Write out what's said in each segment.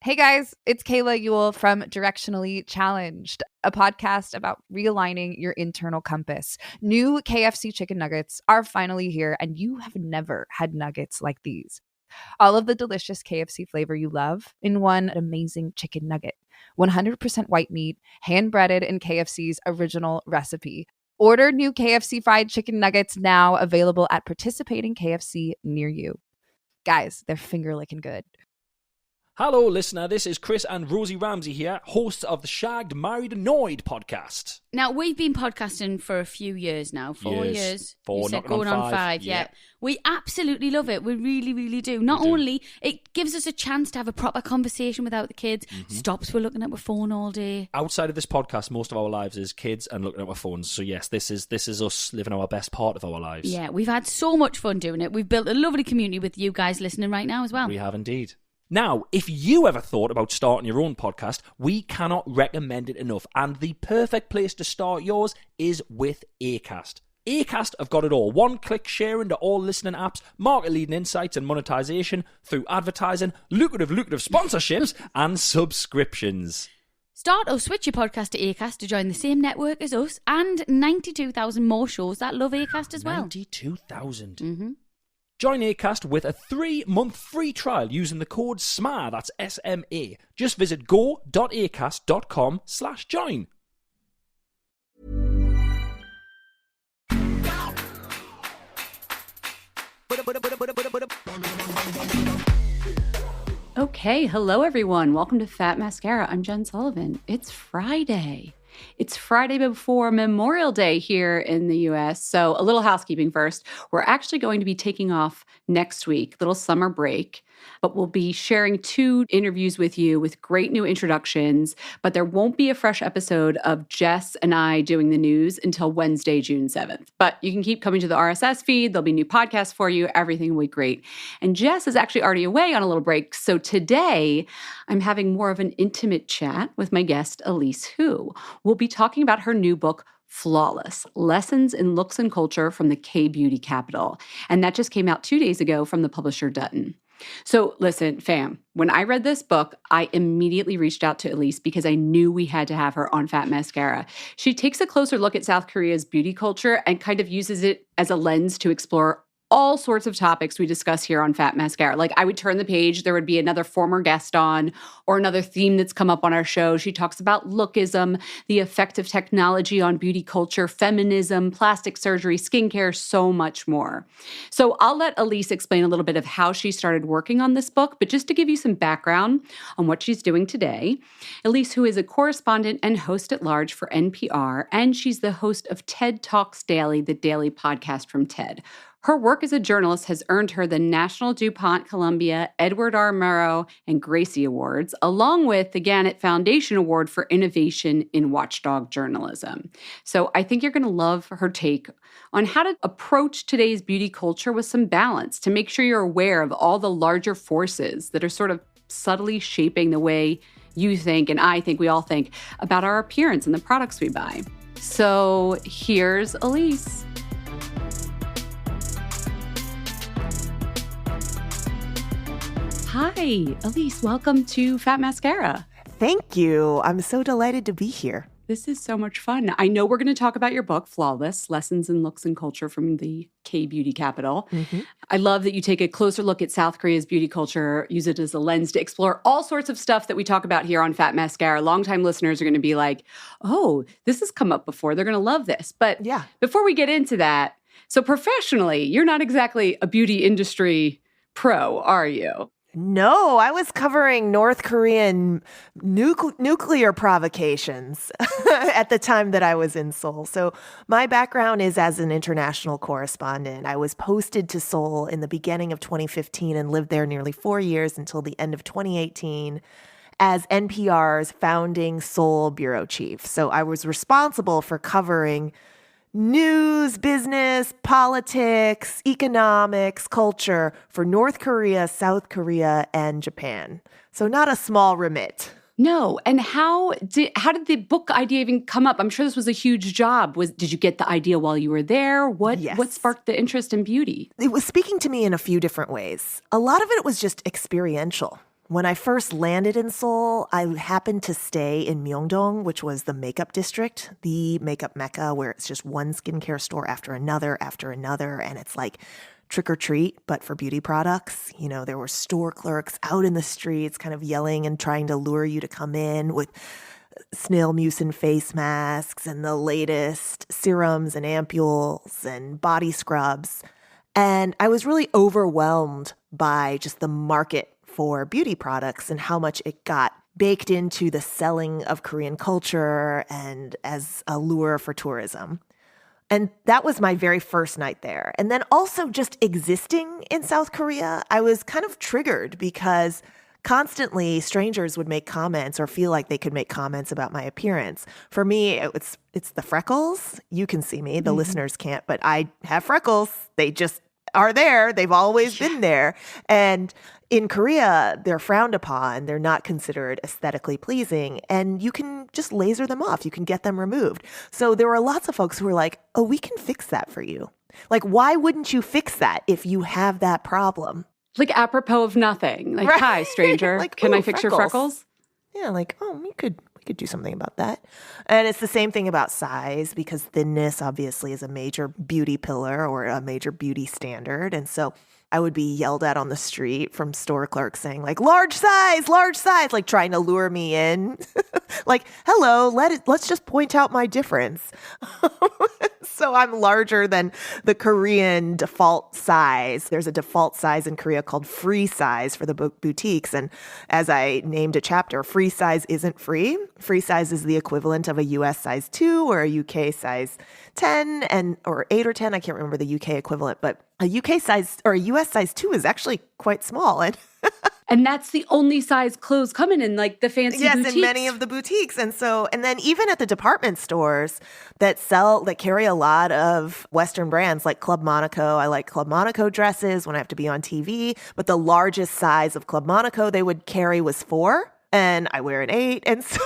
Hey guys, it's Kayla Ewell from Directionally Challenged, a podcast about realigning your internal compass. New KFC chicken nuggets are finally here, and you have never had nuggets like these. All of the delicious KFC flavor you love in one amazing chicken nugget. 100% white meat, hand breaded in KFC's original recipe. Order new KFC fried chicken nuggets now, available at participating KFC near you. Guys, they're finger licking good. Hello, listener. This is Chris and Rosie Ramsey here, hosts of the Shagged, Married, Annoyed podcast. Now, we've been podcasting for a few years now. 4 years. Four, you said knocking going on 5. Yeah. We absolutely love it. We really, really do. Not only, it gives us a chance to have a proper conversation without the kids. Stops we're looking at our phone all day. Outside of this podcast, most of our lives is kids and looking at our phones. So yes, this is us living our best part of our lives. Yeah, we've had so much fun doing it. We've built a lovely community with you guys listening right now as well. We have indeed. Now, if you ever thought about starting your own podcast, we cannot recommend it enough. And the perfect place to start yours is with Acast. Acast have got it all. One-click sharing to all listening apps, market-leading insights and monetization through advertising, lucrative sponsorships and subscriptions. Start or switch your podcast to Acast to join the same network as us and 92,000 more shows that love Acast as well. 92,000. Mm-hmm. Join Acast with a 3-month free trial using the code SMA, that's SMA. Just visit go.acast.com/join. Okay, hello everyone. Welcome to Fat Mascara. I'm Jen Sullivan. It's Friday. It's Friday before Memorial Day here in the US. So a little housekeeping first. We're actually going to be taking off next week, little summer break, but we'll be sharing 2 interviews with you with great new introductions. But there won't be a fresh episode of Jess and I doing the news until Wednesday, June 7th. But you can keep coming to the RSS feed. There'll be new podcasts for you. Everything will be great. And Jess is actually already away on a little break. So today I'm having more of an intimate chat with my guest, Elise, who will be talking about her new book, Flawless, Lessons in Looks and Culture from the K-Beauty Capital. And that just came out 2 days ago from the publisher Dutton. So listen, fam, when I read this book, I immediately reached out to Elise because I knew we had to have her on Fat Mascara. She takes a closer look at South Korea's beauty culture and kind of uses it as a lens to explore all sorts of topics we discuss here on Fat Mascara. Like I would turn the page, there would be another former guest on or another theme that's come up on our show. She talks about lookism, the effect of technology on beauty culture, feminism, plastic surgery, skincare, so much more. So I'll let Elise explain a little bit of how she started working on this book, but just to give you some background on what she's doing today, Elise, who is a correspondent and host at large for NPR, and she's the host of TED Talks Daily, the daily podcast from TED. Her work as a journalist has earned her the National DuPont, Columbia, Edward R. Murrow, and Gracie Awards, along with the Gannett Foundation Award for Innovation in Watchdog Journalism. So I think you're going to love her take on how to approach today's beauty culture with some balance to make sure you're aware of all the larger forces that are sort of subtly shaping the way you think, and I think we all think, about our appearance and the products we buy. So here's Elise. Hi, Elise. Welcome to Fat Mascara. Thank you. I'm so delighted to be here. This is so much fun. I know we're going to talk about your book, Flawless, Lessons in Looks and Culture from the K-Beauty Capital. Mm-hmm. I love that you take a closer look at South Korea's beauty culture, use it as a lens to explore all sorts of stuff that we talk about here on Fat Mascara. Longtime listeners are going to be like, oh, this has come up before. They're going to love this. But yeah, before we get into that, so professionally, you're not exactly a beauty industry pro, are you? No, I was covering North Korean nuclear provocations at the time that I was in Seoul. So my background is as an international correspondent. I was posted to Seoul in the beginning of 2015 and lived there nearly 4 years until the end of 2018 as NPR's founding Seoul bureau chief. So I was responsible for covering news, business, politics, economics, culture for North Korea, South Korea, and Japan. So not a small remit. No. And how did the book idea even come up? I'm sure this was a huge job. Did you get the idea while you were there? What sparked the interest in beauty? It was speaking to me in a few different ways. A lot of it was just experiential. When I first landed in Seoul, I happened to stay in Myeongdong, which was the makeup district, the makeup mecca, where it's just one skincare store after another, and it's like trick or treat, but for beauty products. You know, there were store clerks out in the streets kind of yelling and trying to lure you to come in with snail mucin face masks and the latest serums and ampules and body scrubs. And I was really overwhelmed by just the market for beauty products and how much it got baked into the selling of Korean culture and as a lure for tourism. And that was my very first night there. And then also just existing in South Korea, I was kind of triggered because constantly strangers would make comments or feel like they could make comments about my appearance. For me, it's the freckles. You can see me. The listeners can't, but I have freckles. They just are there. They've always been there. And in Korea, they're frowned upon. They're not considered aesthetically pleasing. And you can just laser them off. You can get them removed. So there were lots of folks who were like, oh, we can fix that for you. Like, why wouldn't you fix that if you have that problem? Like apropos of nothing. Like, Right. hi, stranger. Like, can ooh, I fix your freckles? Yeah, like, oh, we could do something about that. And it's the same thing about size, because thinness obviously is a major beauty pillar or a major beauty standard. And so I would be yelled at on the street from store clerks saying like, large size, like trying to lure me in. Like, hello, let's just point out my difference. So I'm larger than the Korean default size. There's a default size in Korea called free size for the boutiques. And as I named a chapter, free size isn't free. Free size is the equivalent of a US size 2 or a UK size 10 or 8 or 10. I can't remember the UK equivalent, but a UK size or a US size 2 is actually quite small. And that's the only size clothes coming in, like the fancy boutiques. Yes, in many of the boutiques. And then even at the department stores that carry a lot of Western brands like Club Monaco. I like Club Monaco dresses when I have to be on TV. But the largest size of Club Monaco they would carry was 4, and I wear an 8. And so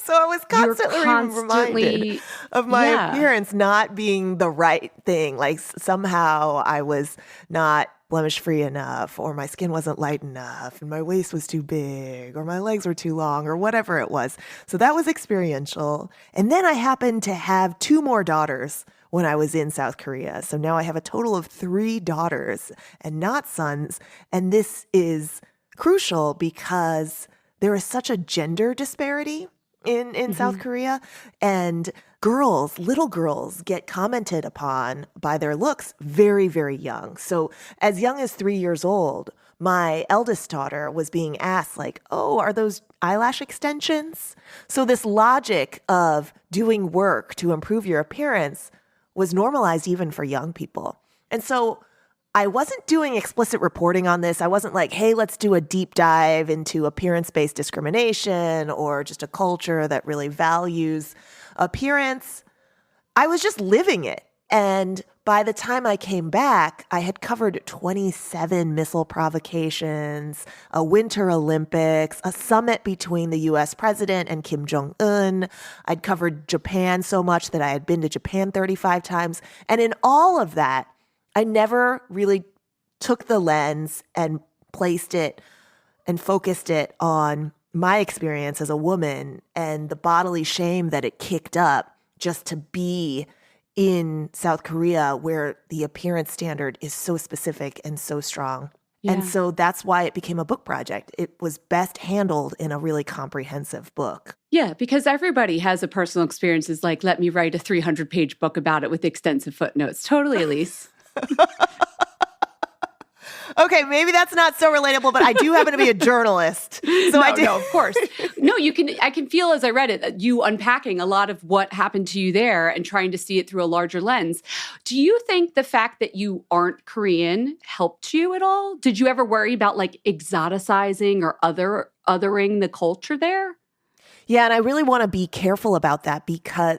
I was constantly reminded of my appearance not being the right thing. Like somehow I was not blemish-free enough, or my skin wasn't light enough, and my waist was too big, or my legs were too long, or whatever it was. So that was experiential. And then I happened to have 2 more daughters when I was in South Korea. So now I have a total of 3 daughters and not sons. And this is crucial because there is such a gender disparity in South Korea. And little girls get commented upon by their looks very, very young. So as young as 3 years old, my eldest daughter was being asked like, oh, are those eyelash extensions? So this logic of doing work to improve your appearance was normalized even for young people. And so I wasn't doing explicit reporting on this. I wasn't like, hey, let's do a deep dive into appearance-based discrimination or just a culture that really values appearance. I was just living it. And by the time I came back, I had covered 27 missile provocations, a Winter Olympics, a summit between the US president and Kim Jong-un. I'd covered Japan so much that I had been to Japan 35 times. And in all of that, I never really took the lens and placed it and focused it on my experience as a woman and the bodily shame that it kicked up just to be in South Korea, where the appearance standard is so specific and so strong. Yeah. And so that's why it became a book project. It was best handled in a really comprehensive book. Yeah, because everybody has a personal experience. It's like, let me write a 300-page book about it with extensive footnotes. Totally, Elise. Okay, maybe that's not so relatable, but I do happen to be a journalist. So No, of course. No, I can feel as I read it, you unpacking a lot of what happened to you there and trying to see it through a larger lens. Do you think the fact that you aren't Korean helped you at all? Did you ever worry about like exoticizing or othering the culture there? Yeah, and I really want to be careful about that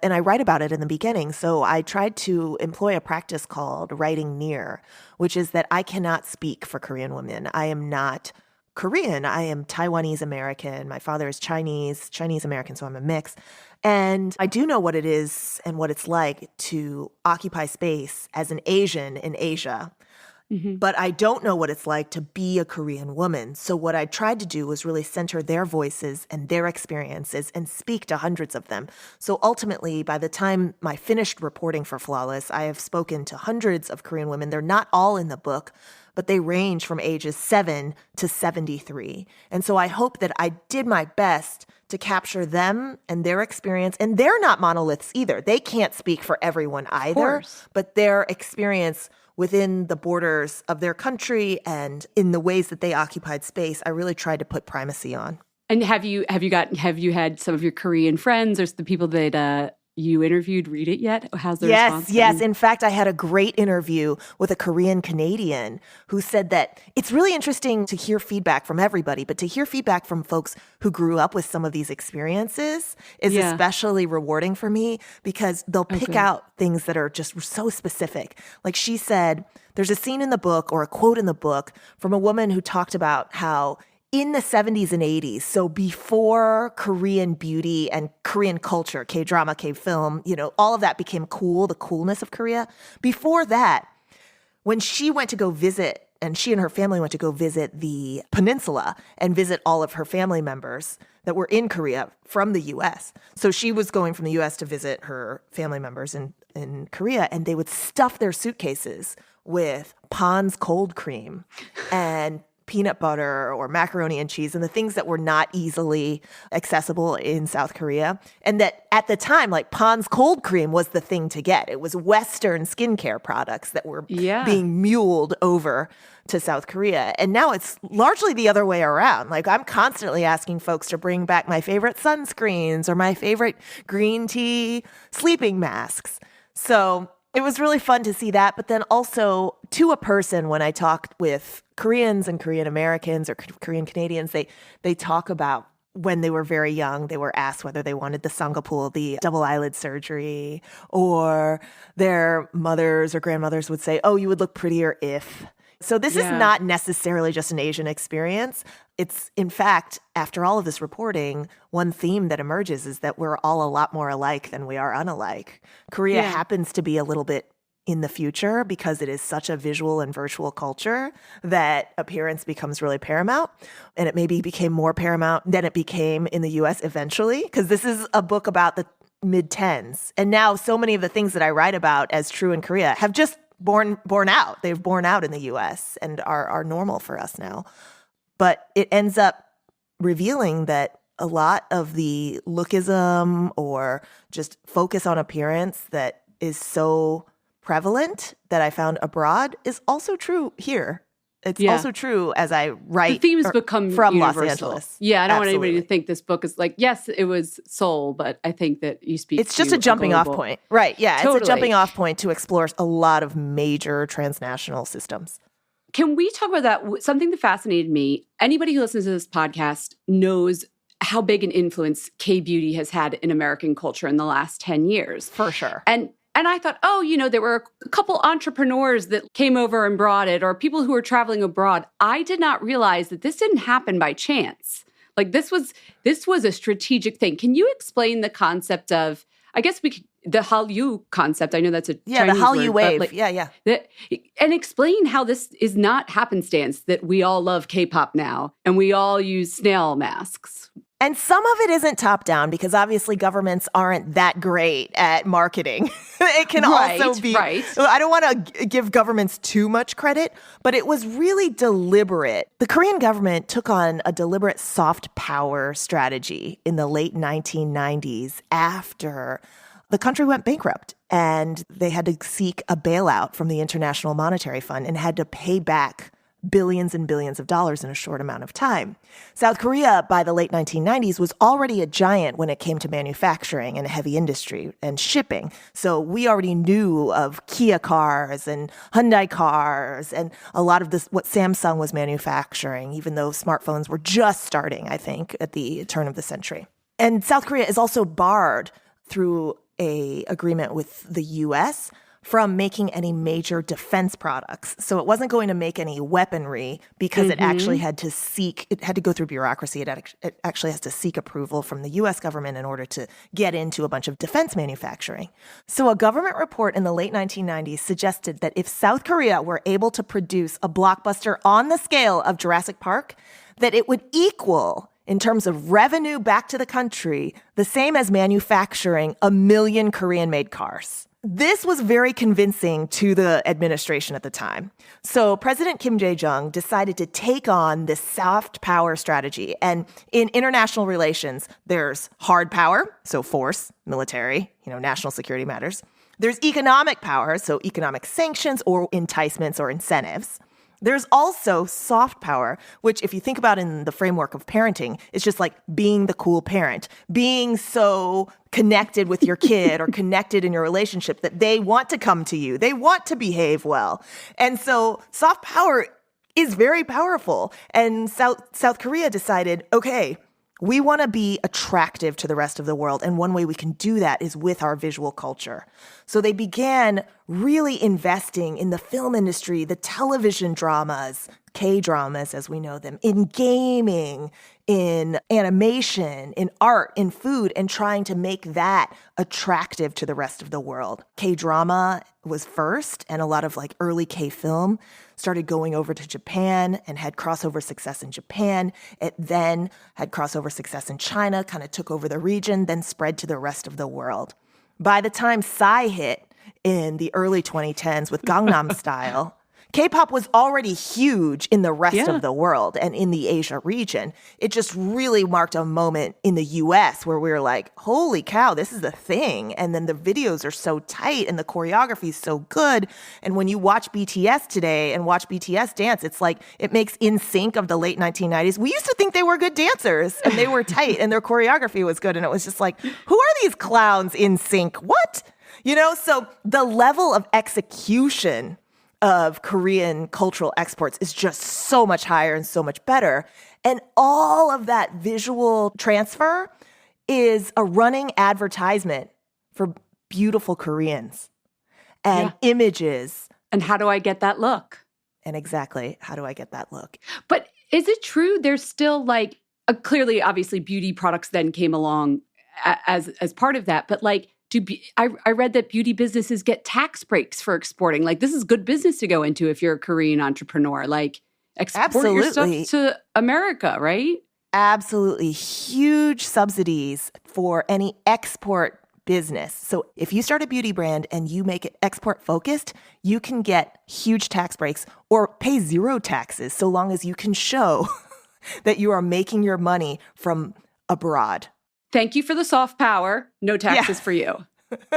and I write about it in the beginning. So I tried to employ a practice called writing near, which is that I cannot speak for Korean women. I am not Korean. I am Taiwanese American. My father is Chinese American, so I'm a mix. And I do know what it is and what it's like to occupy space as an Asian in Asia. but I don't know what it's like to be a Korean woman. So what I tried to do was really center their voices and their experiences and speak to hundreds of them. So ultimately, by the time I finished reporting for Flawless, I have spoken to hundreds of Korean women. They're not all in the book, but they range from ages 7 to 73. And so I hope that I did my best to capture them and their experience. And they're not monoliths either. They can't speak for everyone either, but their experience within the borders of their country and in the ways that they occupied space, I really tried to put primacy on. And have you had some of your Korean friends or the people that you interviewed read it yet? How's the response? Yes. In fact, I had a great interview with a Korean Canadian who said that it's really interesting to hear feedback from everybody, but to hear feedback from folks who grew up with some of these experiences is especially rewarding for me because they'll pick out things that are just so specific. Like she said, there's a scene in the book or a quote in the book from a woman who talked about how in the 70s and 80s, so before Korean beauty and Korean culture, K-drama, K-film, all of that became cool, the coolness of Korea. Before that, when she went to go visit, and she and her family went to go visit the peninsula and visit all of her family members that were in Korea from the U.S. So she was going from the U.S. to visit her family members in Korea, and they would stuff their suitcases with Pond's cold cream and peanut butter or macaroni and cheese and the things that were not easily accessible in South Korea. And that at the time, like Pond's cold cream was the thing to get. It was Western skincare products that were being muled over to South Korea. And now it's largely the other way around. Like I'm constantly asking folks to bring back my favorite sunscreens or my favorite green tea sleeping masks. So it was really fun to see that. But then also to a person, when I talked with Koreans and Korean Americans or Korean Canadians, they talk about when they were very young, they were asked whether they wanted the Sangapul, the double eyelid surgery, or their mothers or grandmothers would say, oh, you would look prettier if. So this is not necessarily just an Asian experience. It's, in fact, after all of this reporting, one theme that emerges is that we're all a lot more alike than we are unalike. Korea happens to be a little bit in the future because it is such a visual and virtual culture that appearance becomes really paramount. And it maybe became more paramount than it became in the US eventually, because this is a book about the mid-10s. And now so many of the things that I write about as true in Korea have just borne out. They've borne out in the US and are normal for us now. But it ends up revealing that a lot of the lookism or just focus on appearance that is so prevalent that I found abroad is also true here. It's also true as I write. The themes become from universal. Los Angeles. Yeah, I don't want anybody to think this book is like, yes, it was Seoul, but I think that you speak It's just a jumping off point. Right, yeah. Totally. It's a jumping off point to explore a lot of major transnational systems. Can we talk about that? Something that fascinated me, anybody who listens to this podcast knows how big an influence K-beauty has had in American culture in the last 10 years. For sure. And I thought, there were a couple entrepreneurs that came over and brought it, or people who were traveling abroad. I did not realize that this didn't happen by chance. Like this was a strategic thing. Can you explain the concept of, I guess the Hallyu concept? I know that's a Chinese the Hallyu word, wave. And explain how this is not happenstance that we all love K-pop now and we all use snail masks. And some of it isn't top down because obviously governments aren't that great at marketing. It can also be, I don't want to give governments too much credit, but it was really deliberate. The Korean government took on a deliberate soft power strategy in the late 1990s after the country went bankrupt and they had to seek a bailout from the International Monetary Fund and had to pay back billions and billions of dollars in a short amount of time. South Korea, by the late 1990s, was already a giant when it came to manufacturing and heavy industry and shipping. So we already knew of Kia cars and Hyundai cars and a lot of this, what Samsung was manufacturing, even though smartphones were just starting, I think, at the turn of the century. And South Korea is also barred through an agreement with the U.S. from making any major defense products. So it wasn't going to make any weaponry because it actually had to go through bureaucracy. It actually has to seek approval from the US government in order to get into a bunch of defense manufacturing. So a government report in the late 1990s suggested that if South Korea were able to produce a blockbuster on the scale of Jurassic Park, that it would equal, in terms of revenue back to the country, the same as manufacturing 1 million Korean-made cars. This was very convincing to the administration at the time. So President Kim Jae-jung decided to take on this soft power strategy. And in international relations, there's hard power, so force, military, national security matters. There's economic power, so economic sanctions or enticements or incentives. There's also soft power, which if you think about in the framework of parenting, it's just like being the cool parent, being so connected with your kid or connected in your relationship that they want to come to you. They want to behave well. And so soft power is very powerful. And South Korea decided, okay, we want to be attractive to the rest of the world. And one way we can do that is with our visual culture. So they began really investing in the film industry, the television dramas, K-dramas as we know them, in gaming, in animation, in art, in food, and trying to make that attractive to the rest of the world. K-drama was first, and a lot of early K-film started going over to Japan and had crossover success in Japan. It then had crossover success in China, kind of took over the region, then spread to the rest of the world. By the time Psy hit in the early 2010s with Gangnam Style, K-pop was already huge in the rest of the world and in the Asia region. It just really marked a moment in the US where we were like, holy cow, this is a thing. And then the videos are so tight and the choreography is so good. And when you watch BTS today and watch BTS dance, it's like it makes NSYNC of the late 1990s. We used to think they were good dancers and they were tight and their choreography was good. And it was just like, who are these clowns in sync? What? So the level of execution of Korean cultural exports is just so much higher and so much better. And all of that visual transfer is a running advertisement for beautiful Koreans and images. And how do I get that look? And exactly, how do I get that look? But is it true there's still clearly, obviously, beauty products then came along as part of that, but I read that beauty businesses get tax breaks for exporting. This is good business to go into if you're a Korean entrepreneur. Export your stuff to America, right? Absolutely. Huge subsidies for any export business. So if you start a beauty brand and you make it export focused, you can get huge tax breaks or pay zero taxes so long as you can show that you are making your money from abroad. Thank you for the soft power. No taxes for you.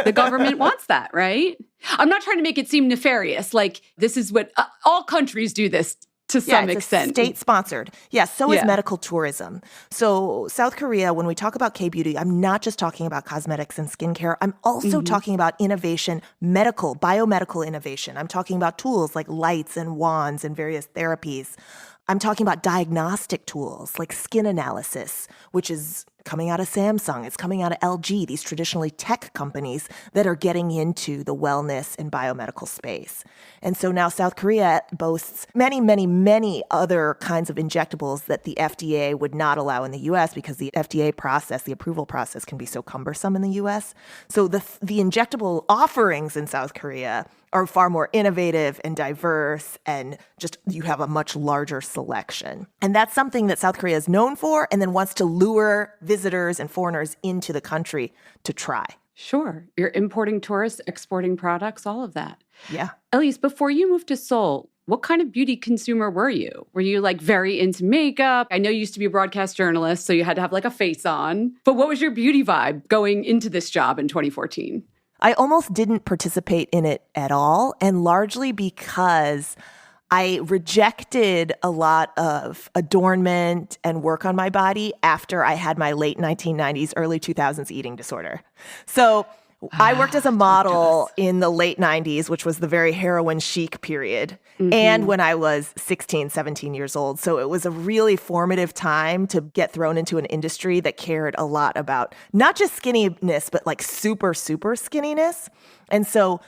The government wants that, right? I'm not trying to make it seem nefarious. This is what all countries do this to some extent. State-sponsored. So is medical tourism. So South Korea, when we talk about K-beauty, I'm not just talking about cosmetics and skincare. I'm also talking about innovation, biomedical innovation. I'm talking about tools like lights and wands and various therapies. I'm talking about diagnostic tools like skin analysis, which is coming out of Samsung. It's coming out of LG, these traditionally tech companies that are getting into the wellness and biomedical space. And so now South Korea boasts many, many, many other kinds of injectables that the FDA would not allow in the US because the FDA process, the approval process can be so cumbersome in the US. So the injectable offerings in South Korea are far more innovative and diverse, and just you have a much larger selection. And that's something that South Korea is known for and then wants to lure visitors and foreigners into the country to try. Sure. You're importing tourists, exporting products, all of that. Yeah. Elise, before you moved to Seoul, what kind of beauty consumer were you? Were you very into makeup? I know you used to be a broadcast journalist, so you had to have a face on. But what was your beauty vibe going into this job in 2014? I almost didn't participate in it at all, and largely because I rejected a lot of adornment and work on my body after I had my late 1990s, early 2000s eating disorder. So I worked as a model in the late 90s, which was the very heroin chic period, and when I was 16, 17 years old. So it was a really formative time to get thrown into an industry that cared a lot about not just skinniness, but super, super skinniness. And so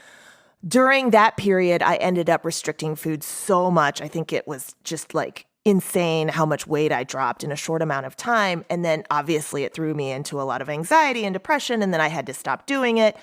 during that period, I ended up restricting food so much. I think it was just like insane how much weight I dropped in a short amount of time. And then obviously it threw me into a lot of anxiety and depression. And then I had to stop doing it.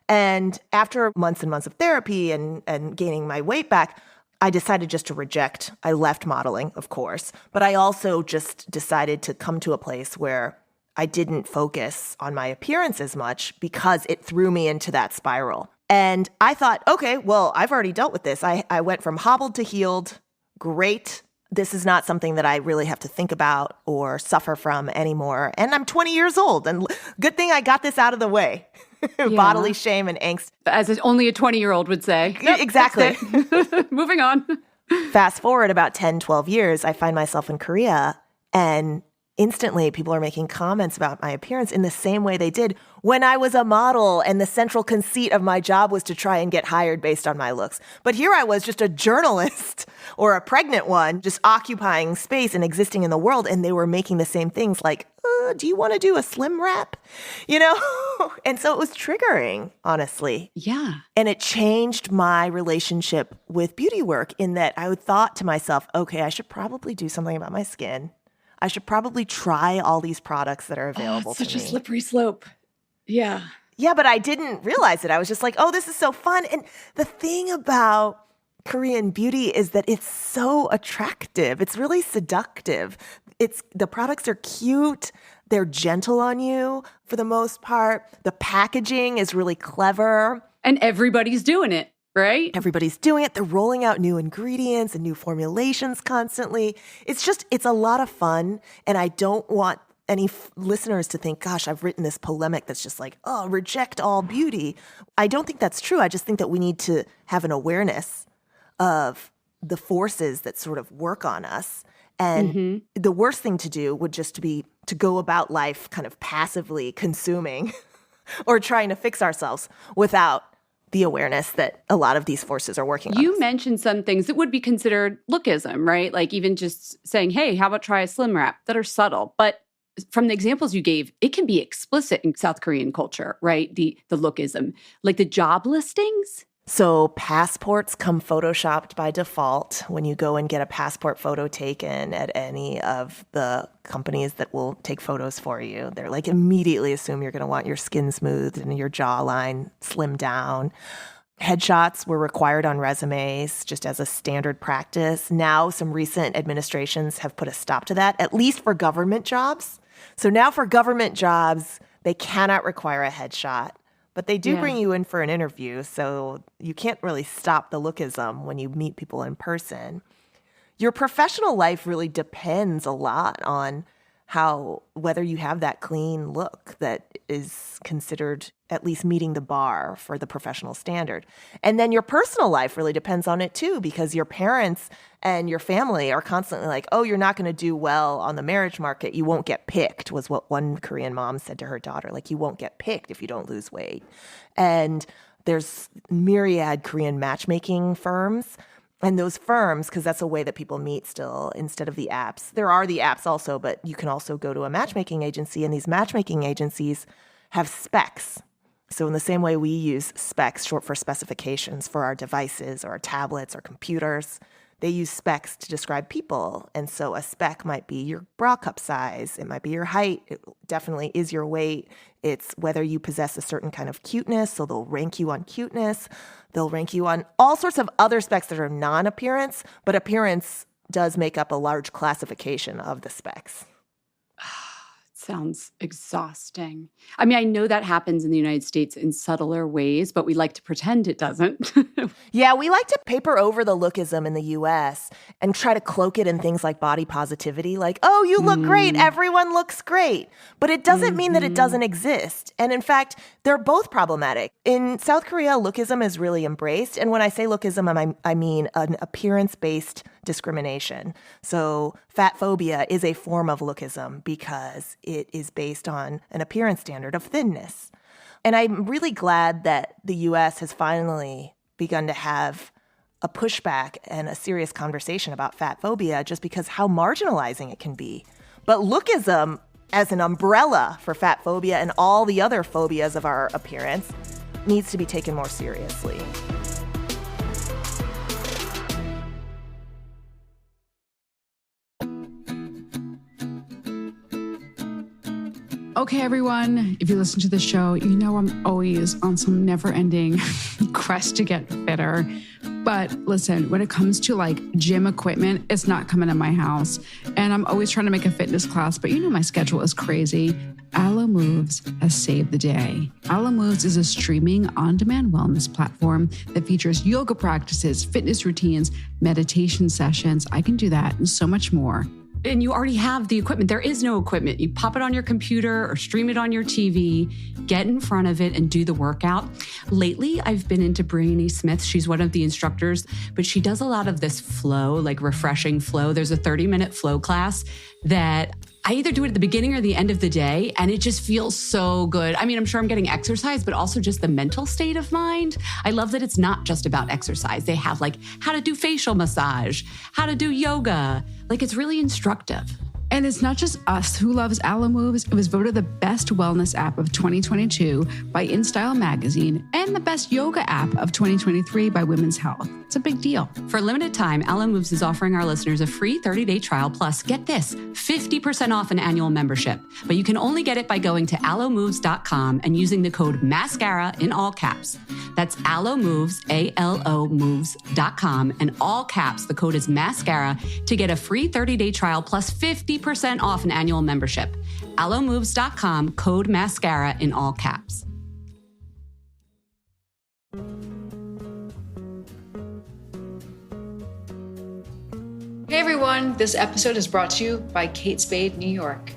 And after months and months of therapy and gaining my weight back, I decided just to reject. I left modeling, of course, but I also just decided to come to a place where I didn't focus on my appearance as much because it threw me into that spiral. And I thought, okay, well, I've already dealt with this. I went from hobbled to healed. Great. This is not something that I really have to think about or suffer from anymore. And I'm 20 years old. And good thing I got this out of the way. Yeah. Bodily shame and angst. As only a 20-year-old would say. Yep, exactly. Moving on. Fast forward about 10, 12 years, I find myself in Korea, and instantly people are making comments about my appearance in the same way they did when I was a model and the central conceit of my job was to try and get hired based on my looks. But here I was, just a journalist or a pregnant one, just occupying space and existing in the world, and they were making the same things like, do you want to do a slim wrap? You know? And so it was triggering, honestly. Yeah. And it changed my relationship with beauty work in that I thought to myself, okay, I should probably do something about my skin. I should probably try all these products that are available to me. Such a slippery slope. Yeah. Yeah, but I didn't realize it. I was just like, oh, this is so fun. And the thing about Korean beauty is that it's so attractive. It's really seductive. The products are cute. They're gentle on you for the most part. The packaging is really clever. And everybody's doing it, right? Everybody's doing it. They're rolling out new ingredients and new formulations constantly. It's a lot of fun. And I don't want any listeners to think, gosh, I've written this polemic that's just like, oh, reject all beauty. I don't think that's true. I just think that we need to have an awareness of the forces that sort of work on us. And the worst thing to do would just be to go about life kind of passively consuming or trying to fix ourselves without the awareness that a lot of these forces are working on us. You mentioned some things that would be considered lookism, right? Like even just saying, hey, how about try a slim wrap, that are subtle. But from the examples you gave, it can be explicit in South Korean culture, right? The lookism, like the job listings. So passports come photoshopped by default when you go and get a passport photo taken at any of the companies that will take photos for you. They're like immediately assume you're going to want your skin smoothed and your jawline slimmed down. Headshots were required on resumes just as a standard practice. Now, some recent administrations have put a stop to that, at least for government jobs. So now for government jobs, they cannot require a headshot. But they do bring you in for an interview, so you can't really stop the lookism when you meet people in person. Your professional life really depends a lot on whether you have that clean look that is considered at least meeting the bar for the professional standard. And then your personal life really depends on it too, because your parents and your family are constantly like, oh, you're not going to do well on the marriage market. You won't get picked, was what one Korean mom said to her daughter. Like, you won't get picked if you don't lose weight. And there's myriad Korean matchmaking firms. And those firms, because that's a way that people meet still instead of the apps. There are the apps also, but you can also go to a matchmaking agency, and these matchmaking agencies have specs. So in the same way we use specs, short for specifications, for our devices or our tablets or computers, they use specs to describe people. And so a spec might be your bra cup size. It might be your height. It definitely is your weight. It's whether you possess a certain kind of cuteness. So they'll rank you on cuteness. They'll rank you on all sorts of other specs that are non-appearance, but appearance does make up a large classification of the specs. Sounds exhausting. I mean, I know that happens in the United States in subtler ways, but we like to pretend it doesn't. Yeah, we like to paper over the lookism in the U.S. and try to cloak it in things like body positivity, like, oh, you look great, everyone looks great. But it doesn't mean that it doesn't exist. And in fact, they're both problematic. In South Korea, lookism is really embraced. And when I say lookism, I mean an appearance-based discrimination. So fat phobia is a form of lookism because it is based on an appearance standard of thinness. And I'm really glad that the U.S. has finally begun to have a pushback and a serious conversation about fat phobia just because how marginalizing it can be. But lookism as an umbrella for fat phobia and all the other phobias of our appearance needs to be taken more seriously. Okay, everyone, if you listen to the show, you know I'm always on some never-ending quest to get fitter. But listen, when it comes to like gym equipment, it's not coming to my house. And I'm always trying to make a fitness class, but you know my schedule is crazy. Alo Moves has saved the day. Alo Moves is a streaming on-demand wellness platform that features yoga practices, fitness routines, meditation sessions. I can do that and so much more. And you already have the equipment. There is no equipment. You pop it on your computer or stream it on your TV, get in front of it and do the workout. Lately, I've been into Brittany Smith. She's one of the instructors, but she does a lot of this flow, like refreshing flow. There's a 30-minute flow class that I either do it at the beginning or the end of the day, and it just feels so good. I mean, I'm sure I'm getting exercise, but also just the mental state of mind. I love that it's not just about exercise. They have like how to do facial massage, how to do yoga. Like it's really instructive. And it's not just us who loves Alo Moves. It was voted the best wellness app of 2022 by InStyle magazine and the best yoga app of 2023 by Women's Health. It's a big deal. For a limited time, Alo Moves is offering our listeners a free 30-day trial plus, get this, 50% off an annual membership. But you can only get it by going to alomoves.com and using the code MASCARA in all caps. That's Alo Moves, A-L-O moves.com, and all caps, the code is MASCARA to get a free 30-day trial plus 50% off an annual membership. alomoves.com, code MASCARA in all caps. Hey everyone, this episode is brought to you by Kate Spade New York.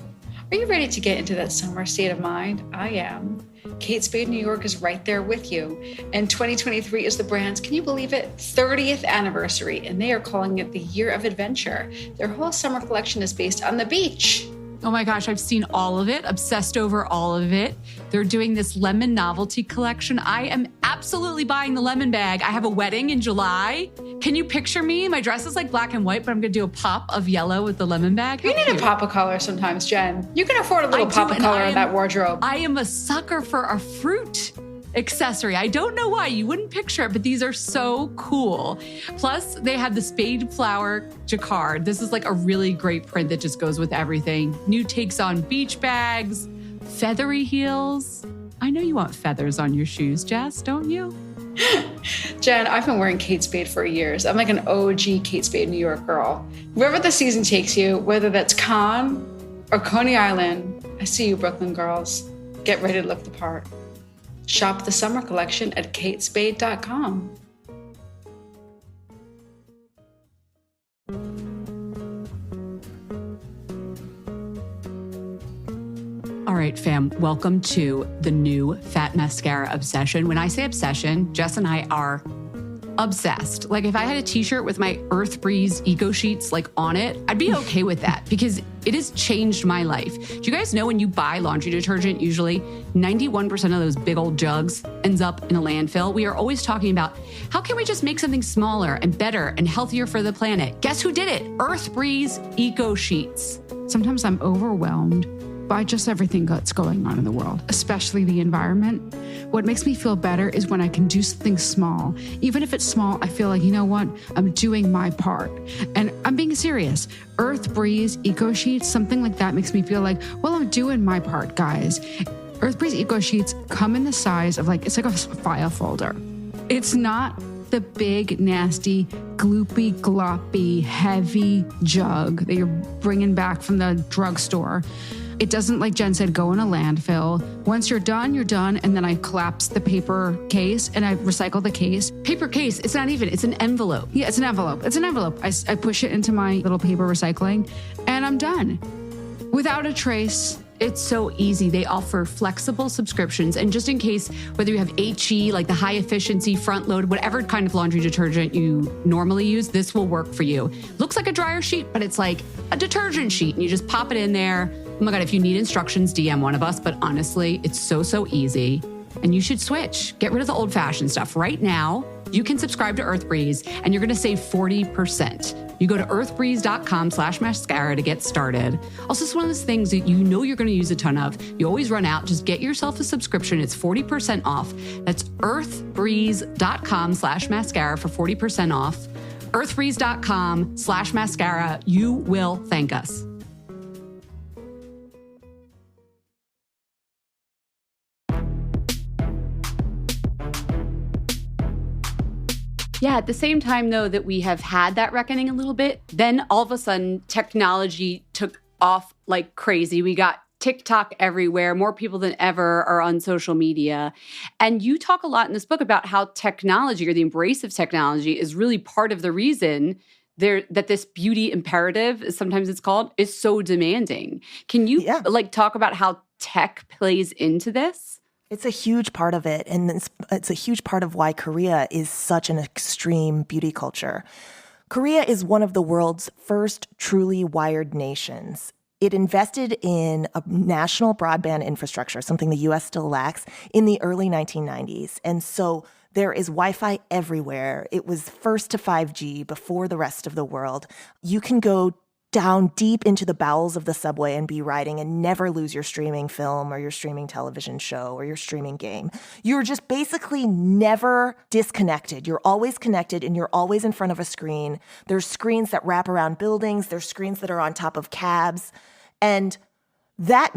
Are you ready to get into that summer state of mind? I am. Kate Spade New York is right there with you. And 2023 is the brand's, can you believe it, 30th anniversary, and they are calling it the Year of Adventure. Their whole summer collection is based on the beach. Oh my gosh, I've seen all of it, obsessed over all of it. They're doing this lemon novelty collection. I am absolutely buying the lemon bag. I have a wedding in July. Can you picture me? My dress is like black and white, but I'm going to do a pop of yellow with the lemon bag. You need a pop of color sometimes, Jen. You can afford a little pop of color in that wardrobe. I am a sucker for a fruit accessory. I don't know why. You wouldn't picture it, but these are so cool. Plus, they have the spade flower jacquard. This is like a really great print that just goes with everything. New takes on beach bags, feathery heels. I know you want feathers on your shoes, Jess, don't you? Jen, I've been wearing Kate Spade for years. I'm like an OG Kate Spade New York girl. Wherever the season takes you, whether that's Cannes or Coney Island, I see you, Brooklyn girls. Get ready to look the part. Shop the summer collection at katespade.com. All right, fam, welcome to the new Fat Mascara obsession. When I say obsession, Jess and I are obsessed. Like if I had a t-shirt with my Earth Breeze Eco Sheets like on it, I'd be okay with that because it has changed my life. Do you guys know when you buy laundry detergent, usually 91% of those big old jugs ends up in a landfill? We are always talking about how can we just make something smaller and better and healthier for the planet? Guess who did it? Earth Breeze Eco Sheets. Sometimes I'm overwhelmed by just everything that's going on in the world, especially the environment. What makes me feel better is when I can do something small. Even if it's small, I feel like, you know what? I'm doing my part. And I'm being serious. Earth Breeze Eco Sheets, something like that makes me feel like, well, I'm doing my part, guys. Earth Breeze Eco Sheets come in the size of like, it's like a file folder. It's not the big, nasty, gloopy, gloppy, heavy jug that you're bringing back from the drugstore. It doesn't, like Jen said, go in a landfill. Once you're done, you're done. And then I collapse the paper case and I recycle the case. Paper case, it's not even, it's an envelope. Yeah, it's an envelope. It's an envelope. I push it into my little paper recycling and I'm done. Without a trace. It's so easy. They offer flexible subscriptions. And just in case, whether you have HE, like the high efficiency front load, whatever kind of laundry detergent you normally use, this will work for you. Looks like a dryer sheet, but it's like a detergent sheet and you just pop it in there. Oh my God, if you need instructions, DM one of us. But honestly, it's so easy. And you should switch. Get rid of the old fashioned stuff. Right now, you can subscribe to Earth Breeze and you're going to save 40%. You go to earthbreeze.com/mascara to get started. Also, it's one of those things that you know you're going to use a ton of. You always run out. Just get yourself a subscription. It's 40% off. That's earthbreeze.com/mascara for 40% off. earthbreeze.com/mascara. You will thank us. Yeah, at the same time, though, that we have had that reckoning a little bit, then all of a sudden technology took off like crazy. We got TikTok everywhere. More people than ever are on social media. And you talk a lot in this book about how technology, or the embrace of technology, is really part of the reason that this beauty imperative, as sometimes it's called, is so demanding. Can you talk about how tech plays into this? It's a huge part of it, and it's a huge part of why Korea is such an extreme beauty culture. Korea is one of the world's first truly wired nations. It invested in a national broadband infrastructure, something the U.S. still lacks, in the early 1990s. And so there is Wi-Fi everywhere. It was first to 5G before the rest of the world. You can go down deep into the bowels of the subway and be riding and never lose your streaming film or your streaming television show or your streaming game. You're just basically never disconnected. You're always connected and you're always in front of a screen. There's screens that wrap around buildings. There's screens that are on top of cabs. And that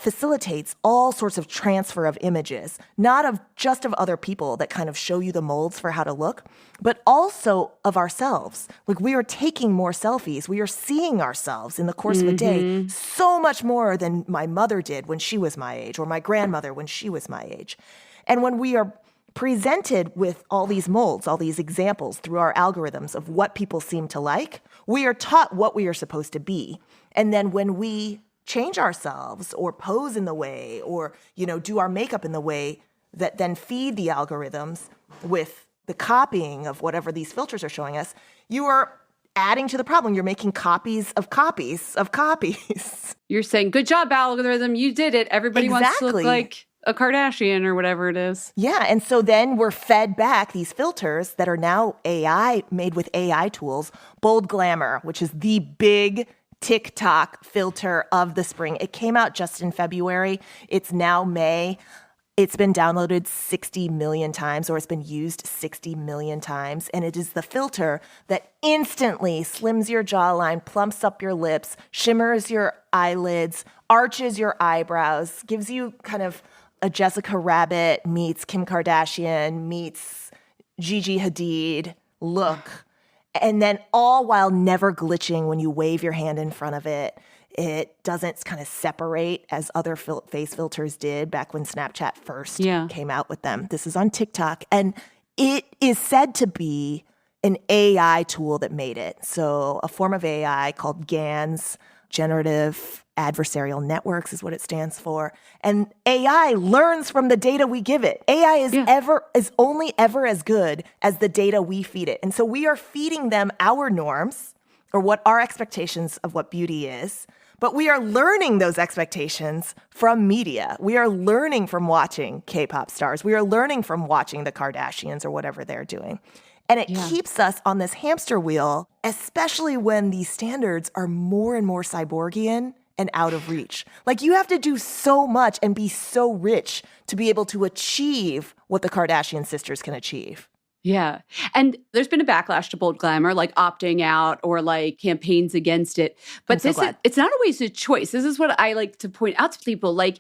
facilitates all sorts of transfer of images, not of just of other people that kind of show you the molds for how to look, but also of ourselves. Like, we are taking more selfies. We are seeing ourselves in the course of a day so much more than my mother did when she was my age, or my grandmother when she was my age. And when we are presented with all these molds, all these examples through our algorithms of what people seem to like, we are taught what we are supposed to be. And then when we change ourselves or pose in the way or, do our makeup in the way that then feed the algorithms with the copying of whatever these filters are showing us, you are adding to the problem. You're making copies of copies of copies. You're saying, good job, algorithm. You did it. Everybody wants to look like a Kardashian or whatever it is. Yeah. And so then we're fed back these filters that are now AI, made with AI tools. Bold Glamour, which is the big TikTok filter of the spring. It came out just in February. It's now May. It's been downloaded 60 million times, or it's been used 60 million times. And it is the filter that instantly slims your jawline, plumps up your lips, shimmers your eyelids, arches your eyebrows, gives you kind of a Jessica Rabbit meets Kim Kardashian meets Gigi Hadid look. And then all while never glitching when you wave your hand in front of it. It doesn't kind of separate as other face filters did back when Snapchat first came out with them. This is on TikTok. And it is said to be an AI tool that made it. So a form of AI called GANs, Generative Adversarial Networks is what it stands for. And AI learns from the data we give it. AI is only ever as good as the data we feed it. And so we are feeding them our norms, or what our expectations of what beauty is. But we are learning those expectations from media. We are learning from watching K-pop stars. We are learning from watching the Kardashians or whatever they're doing. And it keeps us on this hamster wheel, especially when these standards are more and more cyborgian and out of reach. Like, you have to do so much and be so rich to be able to achieve what the Kardashian sisters can achieve. Yeah. And there's been a backlash to Bold Glamour, like opting out or like campaigns against it. But it's not always a choice. This is what I like to point out to people. Like,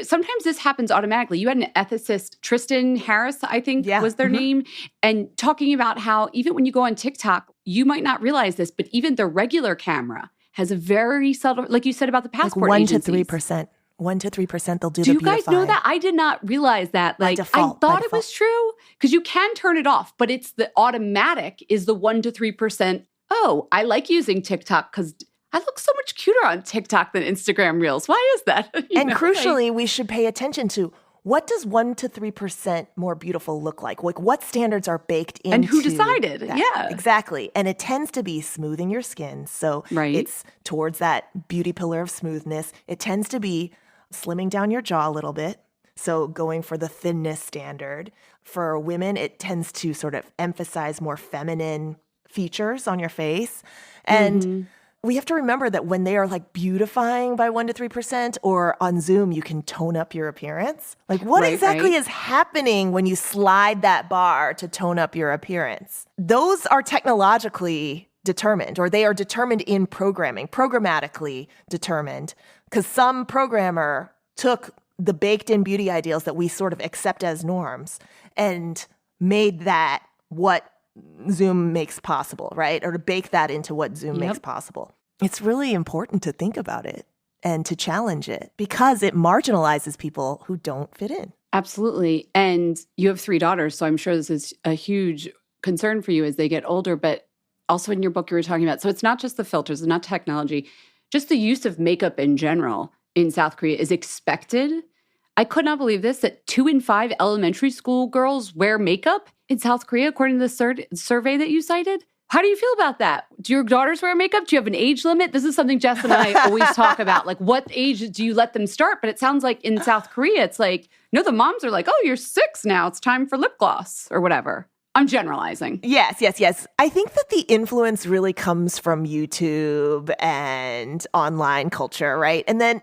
sometimes this happens automatically. You had an ethicist, Tristan Harris, I think was their name, and talking about how even when you go on TikTok, you might not realize this, but even the regular camera has a very subtle, like you said about the passport like 1 agencies. to 3%. 1 to 3% they'll do the beautify. Do you guys know that? I did not realize that. Like, I thought it was true because you can turn it off, but it's the automatic is the 1 to 3%. Oh, I like using TikTok because I look so much cuter on TikTok than Instagram Reels. Why is that? Crucially, we should pay attention to what does 1 to 3% more beautiful look like? Like, what standards are baked into and who decided? That? Yeah, exactly. And it tends to be smoothing your skin, so it's towards that beauty pillar of smoothness. It tends to be slimming down your jaw a little bit, so going for the thinness standard. For women, it tends to sort of emphasize more feminine features on your face, and we have to remember that when they are like beautifying by 1 to 3%, or on Zoom, you can tone up your appearance. Like, what exactly is happening when you slide that bar to tone up your appearance? Those are technologically determined, or they are determined in programming, programmatically determined, because some programmer took the baked-in beauty ideals that we sort of accept as norms and made that what Zoom makes possible, right? Or to bake that into what Zoom Yep. makes possible. It's really important to think about it and to challenge it because it marginalizes people who don't fit in. Absolutely. And you have 3 daughters, so I'm sure this is a huge concern for you as they get older. But also in your book, you were talking about, so it's not just the filters, it's not technology, just the use of makeup in general in South Korea is expected. I could not believe this, that 2 in 5 elementary school girls wear makeup in South Korea, according to the survey that you cited. How do you feel about that? Do your daughters wear makeup? Do you have an age limit? This is something Jess and I always talk about. Like, what age do you let them start? But it sounds like in South Korea, it's like, no, the moms are like, oh, you're 6 now. It's time for lip gloss or whatever. I'm generalizing. Yes. I think that the influence really comes from YouTube and online culture, right? And then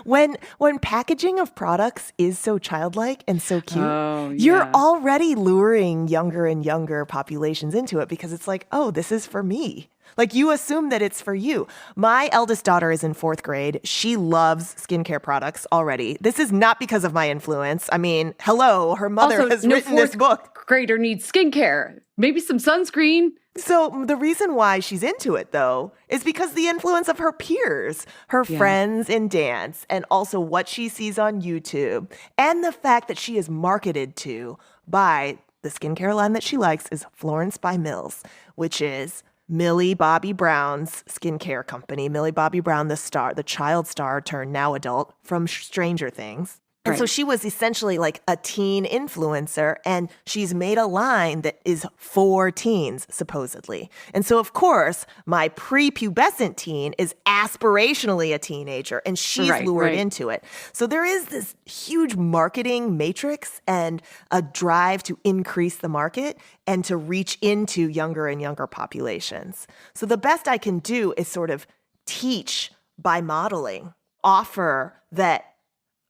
when packaging of products is so childlike and so cute, you're already luring younger and younger populations into it because it's like, oh, this is for me. Like, you assume that it's for you. My eldest daughter is in 4th grade. She loves skincare products already. This is not because of my influence. I mean, hello, her mother Also, has no written this book. Grader needs skincare, maybe some sunscreen. So the reason why she's into it, though, is because the influence of her peers, her friends in dance, and also what she sees on YouTube, and the fact that she is marketed to by the skincare line that she likes is Florence by Mills, which is Millie Bobby Brown's skincare company. Millie Bobby Brown, the child star turned now adult from Stranger Things. And so she was essentially like a teen influencer, and she's made a line that is for teens, supposedly. And so, of course, my prepubescent teen is aspirationally a teenager, and she's lured into it. So there is this huge marketing matrix and a drive to increase the market and to reach into younger and younger populations. So the best I can do is sort of teach by modeling, offer that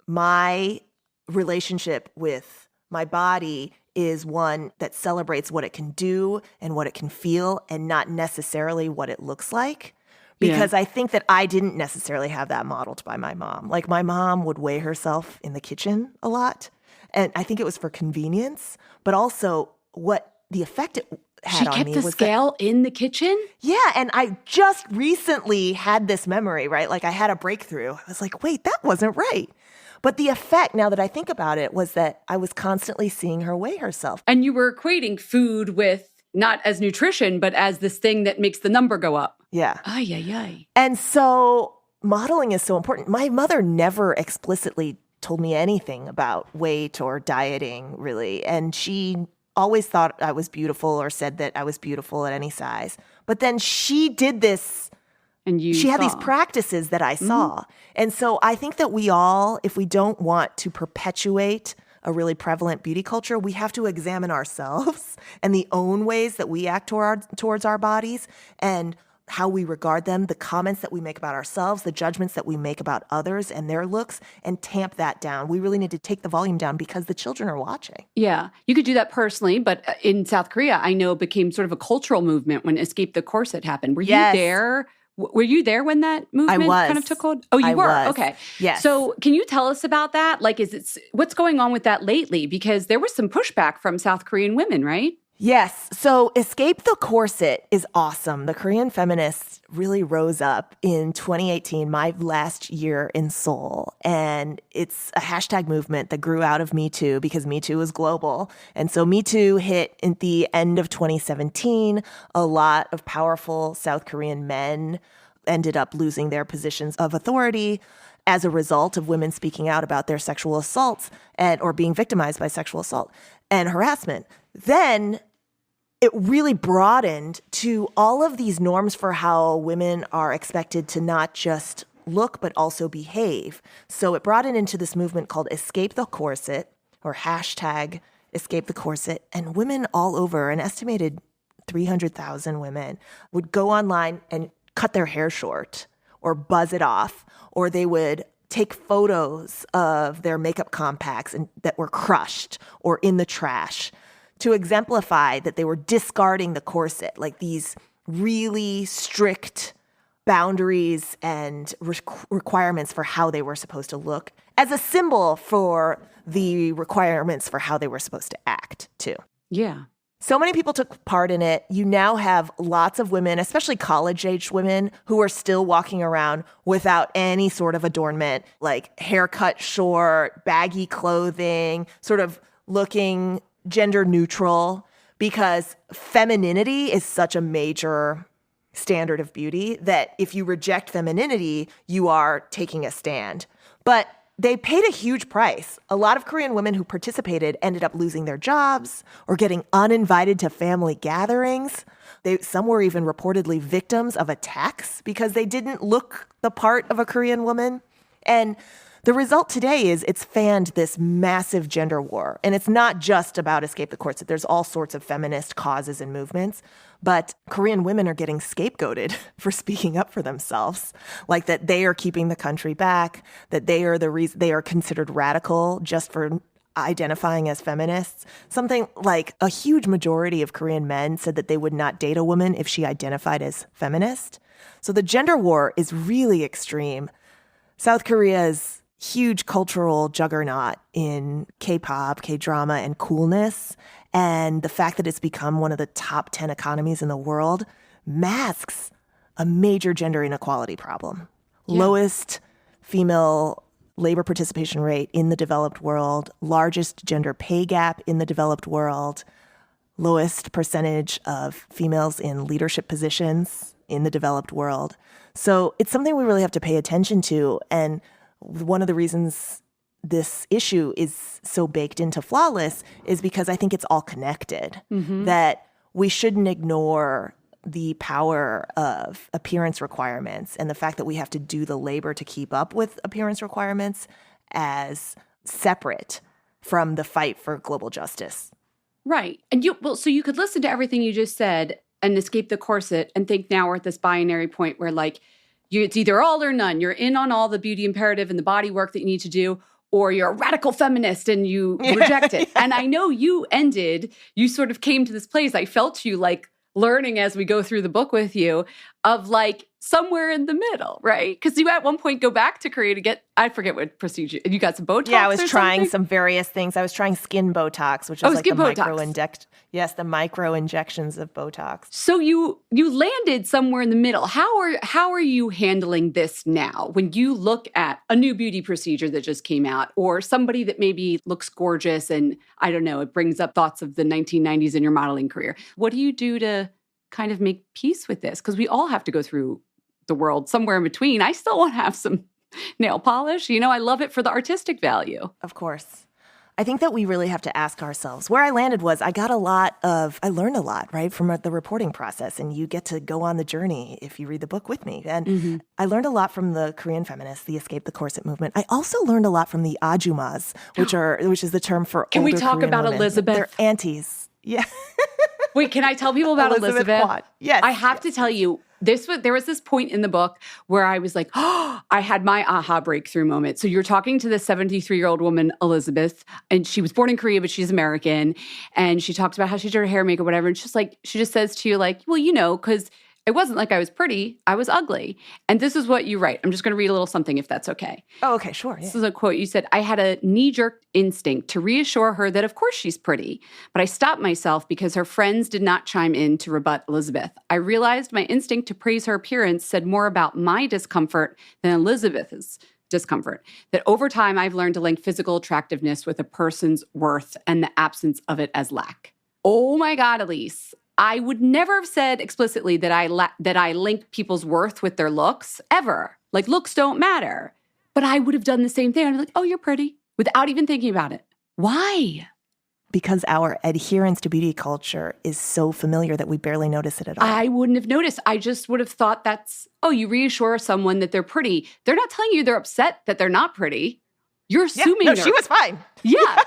my relationship with my body is one that celebrates what it can do and what it can feel and not necessarily what it looks like. Because I think that I didn't necessarily have that modeled by my mom. Like, my mom would weigh herself in the kitchen a lot. And I think it was for convenience, but also what the effect it had on me. She kept the scale in the kitchen? Yeah, and I just recently had this memory, right? Like, I had a breakthrough. I was like, wait, that wasn't right. But the effect, now that I think about it, was that I was constantly seeing her weigh herself. And you were equating food with not as nutrition, but as this thing that makes the number go up. Yeah. Ay, ay, ay. And so modeling is so important. My mother never explicitly told me anything about weight or dieting, really. And she always thought I was beautiful or said that I was beautiful at any size. But then she did this. And she had these practices that I saw. Mm-hmm. And so I think that we all, if we don't want to perpetuate a really prevalent beauty culture, we have to examine ourselves and the own ways that we act towards our bodies and how we regard them, the comments that we make about ourselves, the judgments that we make about others and their looks, and tamp that down. We really need to take the volume down because the children are watching. Yeah, you could do that personally, but in South Korea, I know it became sort of a cultural movement when Escape the Corset happened. Were you there? Were you there when that movement kind of took hold? Oh, you were? Okay. Yes. So can you tell us about that? Like, what's going on with that lately? Because there was some pushback from South Korean women, right? Yes. So Escape the Corset is awesome. The Korean feminists really rose up in 2018, my last year in Seoul. And it's a hashtag movement that grew out of Me Too because Me Too is global. And so Me Too hit at the end of 2017. A lot of powerful South Korean men ended up losing their positions of authority as a result of women speaking out about their sexual assaults or being victimized by sexual assault and harassment. Then it really broadened to all of these norms for how women are expected to not just look, but also behave. So it broadened into this movement called Escape the Corset, or hashtag Escape the Corset. And women all over, an estimated 300,000 women, would go online and cut their hair short or buzz it off, or they would take photos of their makeup compacts that were crushed or in the trash to exemplify that they were discarding the corset, like these really strict boundaries and requirements for how they were supposed to look as a symbol for the requirements for how they were supposed to act, too. Yeah. So many people took part in it. You now have lots of women, especially college-aged women, who are still walking around without any sort of adornment, like haircut short, baggy clothing, sort of looking gender neutral, because femininity is such a major standard of beauty that if you reject femininity, you are taking a stand. But they paid a huge price. A lot of Korean women who participated ended up losing their jobs or getting uninvited to family gatherings. Some were even reportedly victims of attacks because they didn't look the part of a Korean woman. And the result today is it's fanned this massive gender war. And it's not just about escape the courts. There's all sorts of feminist causes and movements. But Korean women are getting scapegoated for speaking up for themselves, like that they are keeping the country back, that they are the reason they are considered radical just for identifying as feminists. Something like a huge majority of Korean men said that they would not date a woman if she identified as feminist. So the gender war is really extreme. South Korea's huge cultural juggernaut in K-pop, K-drama, and coolness, and the fact that it's become one of the top 10 economies in the world masks a major gender inequality problem. Yeah. Lowest female labor participation rate in the developed world, largest gender pay gap in the developed world, lowest percentage of females in leadership positions in the developed world. So it's something we really have to pay attention to. And one of the reasons this issue is so baked into Flawless is because I think it's all connected, that we shouldn't ignore the power of appearance requirements and the fact that we have to do the labor to keep up with appearance requirements as separate from the fight for global justice. Right. And so you could listen to everything you just said and escape the corset and think now we're at this binary point where like it's either all or none. You're in on all the beauty imperative and the body work that you need to do, or you're a radical feminist and you reject it. And I know you sort of came to this place. I felt you like learning as we go through the book with you of like somewhere in the middle, right? Because you at one point go back to Korea to get, I forget what procedure, you got some Botox. Yeah, I was trying some various things. I was trying skin Botox, which is like the micro injections of Botox. So you landed somewhere in the middle. How are you handling this now when you look at a new beauty procedure that just came out or somebody that maybe looks gorgeous and I don't know, it brings up thoughts of the 1990s in your modeling career? What do you do to kind of make peace with this? Because we all have to go through the world somewhere in between. I still want to have some nail polish. You know, I love it for the artistic value. Of course. I think that we really have to ask ourselves. Where I landed was I learned a lot, right, from the reporting process. And you get to go on the journey if you read the book with me. And I learned a lot from the Korean feminists, the Escape the Corset movement. I also learned a lot from the ajumas, which is the term for Can older we talk Korean about women. Aunties? They're aunties. Yeah. Wait, can I tell people about Elizabeth? Quad. Yes. I have to tell you, there was this point in the book where I was like, oh, I had my aha breakthrough moment. So you're talking to this 73-year-old woman, Elizabeth, and she was born in Korea, but she's American. And she talks about how she did her hair, makeup, whatever. And she just says to you like, well, you know, because it wasn't like I was pretty, I was ugly. And this is what you write. I'm just going to read a little something if that's okay. Oh, okay, sure. Yeah. This is a quote. You said, I had a knee-jerk instinct to reassure her that of course she's pretty, but I stopped myself because her friends did not chime in to rebut Elizabeth. I realized my instinct to praise her appearance said more about my discomfort than Elizabeth's discomfort. That over time, I've learned to link physical attractiveness with a person's worth and the absence of it as lack. Oh my God, Elise. I would never have said explicitly that I link people's worth with their looks, ever. Like, looks don't matter. But I would have done the same thing. I'd be like, oh, you're pretty, without even thinking about it. Why? Because our adherence to beauty culture is so familiar that we barely notice it at all. I wouldn't have noticed. I just would have thought you reassure someone that they're pretty. They're not telling you they're upset that they're not pretty. You're assuming she was fine. Yeah.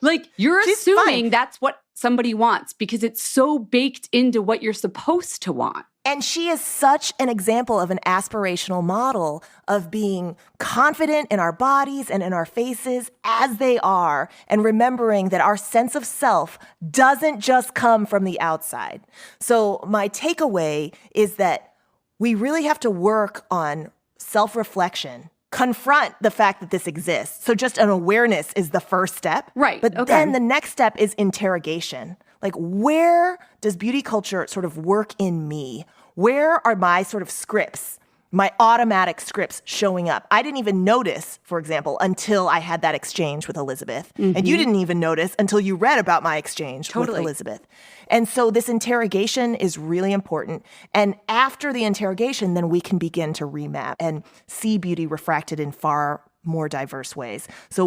Like, you're assuming that's what somebody wants because it's so baked into what you're supposed to want. And she is such an example of an aspirational model of being confident in our bodies and in our faces as they are, and remembering that our sense of self doesn't just come from the outside. So my takeaway is that we really have to work on self-reflection. Confront the fact that this exists. So just an awareness is the first step. Right. But then the next step is interrogation. Like, where does beauty culture sort of work in me? Where are my sort of scripts, my automatic scripts showing up? I didn't even notice, for example, until I had that exchange with Elizabeth. And you didn't even notice until you read about my exchange with Elizabeth. And so this interrogation is really important. And after the interrogation, then we can begin to remap and see beauty refracted in far more diverse ways. So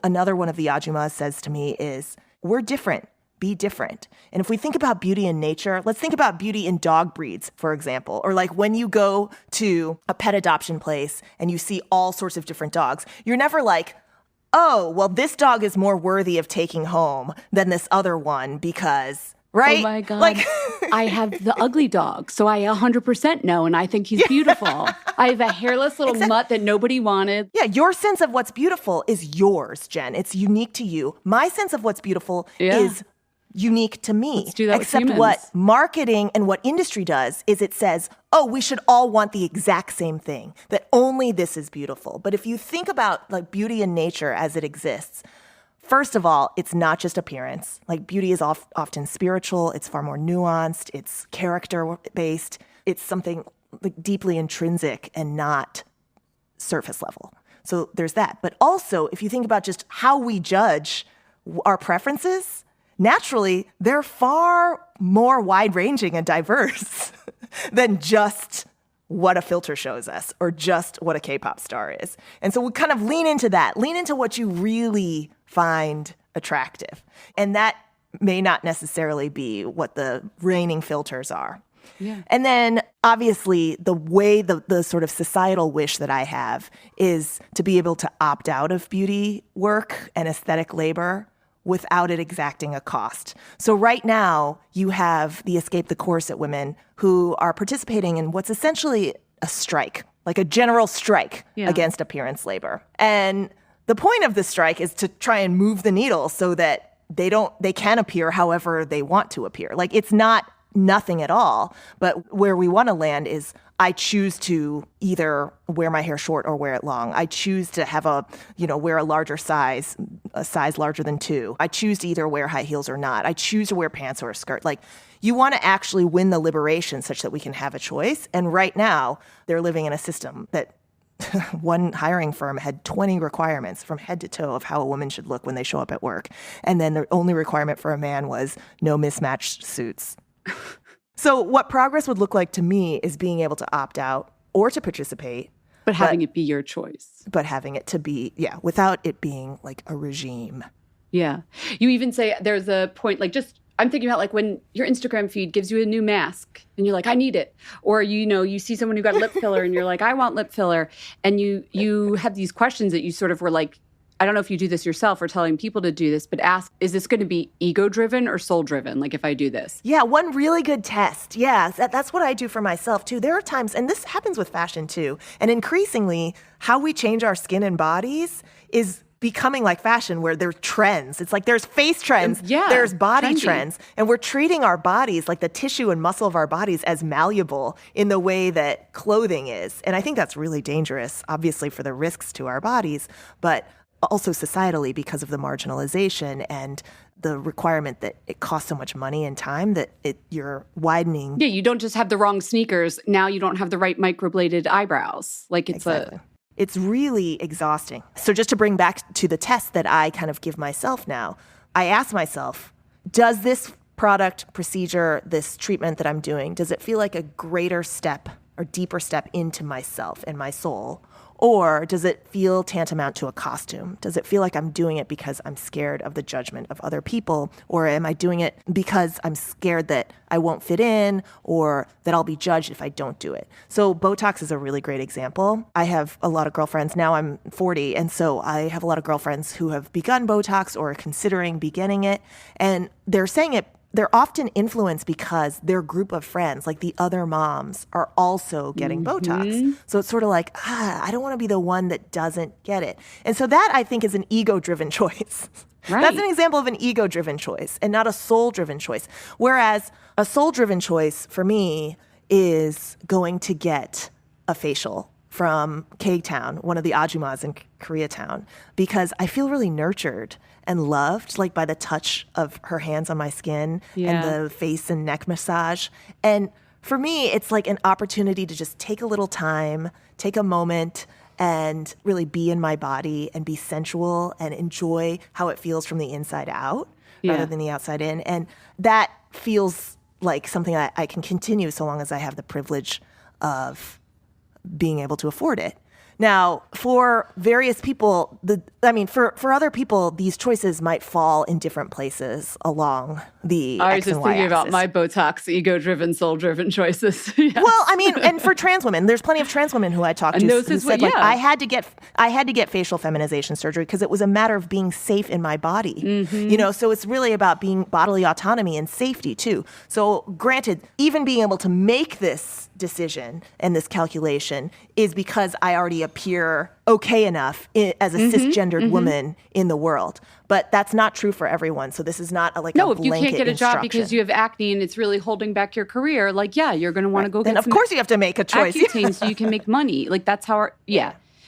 another one of the Ajumas says to me is, we're different. Be different. And if we think about beauty in nature, let's think about beauty in dog breeds, for example, or like when you go to a pet adoption place and you see all sorts of different dogs, you're never like, oh, well, this dog is more worthy of taking home than this other one because, right? Oh my God. Like, I have the ugly dog, so I 100% know, and I think he's beautiful. I have a hairless little mutt that nobody wanted. Yeah, your sense of what's beautiful is yours, Jen. It's unique to you. My sense of what's beautiful is unique to me. Let's do that with Except humans. what marketing and what industry does is it says, oh, we should all want the exact same thing, that only this is beautiful. But if you think about like beauty in nature as it exists, first of all, it's not just appearance. Like beauty is often spiritual. It's far more nuanced. It's character-based. It's something like deeply intrinsic and not surface level. So there's that. But also, if you think about just how we judge our preferences, naturally, they're far more wide-ranging and diverse than just what a filter shows us or just what a K-pop star is. And so we kind of lean into that, lean into what you really find attractive. And that may not necessarily be what the reigning filters are. Yeah. And then obviously the way the sort of societal wish that I have is to be able to opt out of beauty work and aesthetic labor without it exacting a cost. So right now, you have the Escape the Corset women who are participating in what's essentially a strike, like a general strike against appearance labor. And the point of the strike is to try and move the needle so that they can appear however they want to appear. Like, it's not nothing at all, but where we want to land is I choose to either wear my hair short or wear it long. I choose to have wear a larger size, a size larger than 2. I choose to either wear high heels or not. I choose to wear pants or a skirt. Like, you want to actually win the liberation such that we can have a choice. And right now, they're living in a system that one hiring firm had 20 requirements from head to toe of how a woman should look when they show up at work. And then the only requirement for a man was no mismatched suits. So what progress would look like to me is being able to opt out or to participate. But having it be your choice. But having it to be, without it being like a regime. Yeah. You even say there's a point, like I'm thinking about like when your Instagram feed gives you a new mask and you're like, I need it. Or, you see someone who got lip filler and you're like, I want lip filler. And you have these questions that you sort of were like, I don't know if you do this yourself or telling people to do this, but ask, is this going to be ego-driven or soul-driven, like if I do this? Yeah, one really good test. Yeah, that's what I do for myself, too. There are times, and this happens with fashion, too, and increasingly, how we change our skin and bodies is becoming like fashion where there's trends. It's like there's face trends, there's body trends, and we're treating our bodies, like the tissue and muscle of our bodies, as malleable in the way that clothing is. And I think that's really dangerous, obviously, for the risks to our bodies, but also societally because of the marginalization and the requirement that it costs so much money and time that you're widening. Yeah, you don't just have the wrong sneakers. Now you don't have the right microbladed eyebrows. Like It's really exhausting. So just to bring back to the test that I kind of give myself now, I ask myself, does this product, procedure, this treatment that I'm doing, does it feel like a greater step or deeper step into myself and my soul? Or does it feel tantamount to a costume? Does it feel like I'm doing it because I'm scared of the judgment of other people? Or am I doing it because I'm scared that I won't fit in or that I'll be judged if I don't do it? So Botox is a really great example. I have a lot of girlfriends. Now I'm 40, and so I have a lot of girlfriends who have begun Botox or are considering beginning it. And they're saying they're often influenced because their group of friends, like the other moms, are also getting Botox. So it's sort of like, I don't want to be the one that doesn't get it. And so that, I think, is an ego-driven choice. Right. That's an example of an ego-driven choice and not a soul-driven choice. Whereas a soul-driven choice for me is going to get a facial from K-Town, one of the ajumas in Koreatown, because I feel really nurtured and loved, like by the touch of her hands on my skin and the face and neck massage. And for me, it's like an opportunity to just take a little time, take a moment, and really be in my body and be sensual and enjoy how it feels from the inside out rather than the outside in. And that feels like something I can continue so long as I have the privilege of being able to afford it. Now, for various people, for other people, these choices might fall in different places along the I was X just and Y thinking about axis. my Botox, ego-driven, soul-driven choices. Yes. Well, I mean, and for trans women, there's plenty of trans women who I talked to And those who is said, what- like, yeah. I had to get facial feminization surgery because it was a matter of being safe in my body. You know, so it's really about being bodily autonomy and safety too. So granted, even being able to make this decision and this calculation is because I already appear okay enough as a cisgendered woman in the world. But that's not true for everyone. So this is not a No, a if you blanket can't get a job because instruction. you have acne and it's really holding back your career, like, you're going to want to go Then get of some course you have to make a choice. Accutane so you can make money. Like, that's how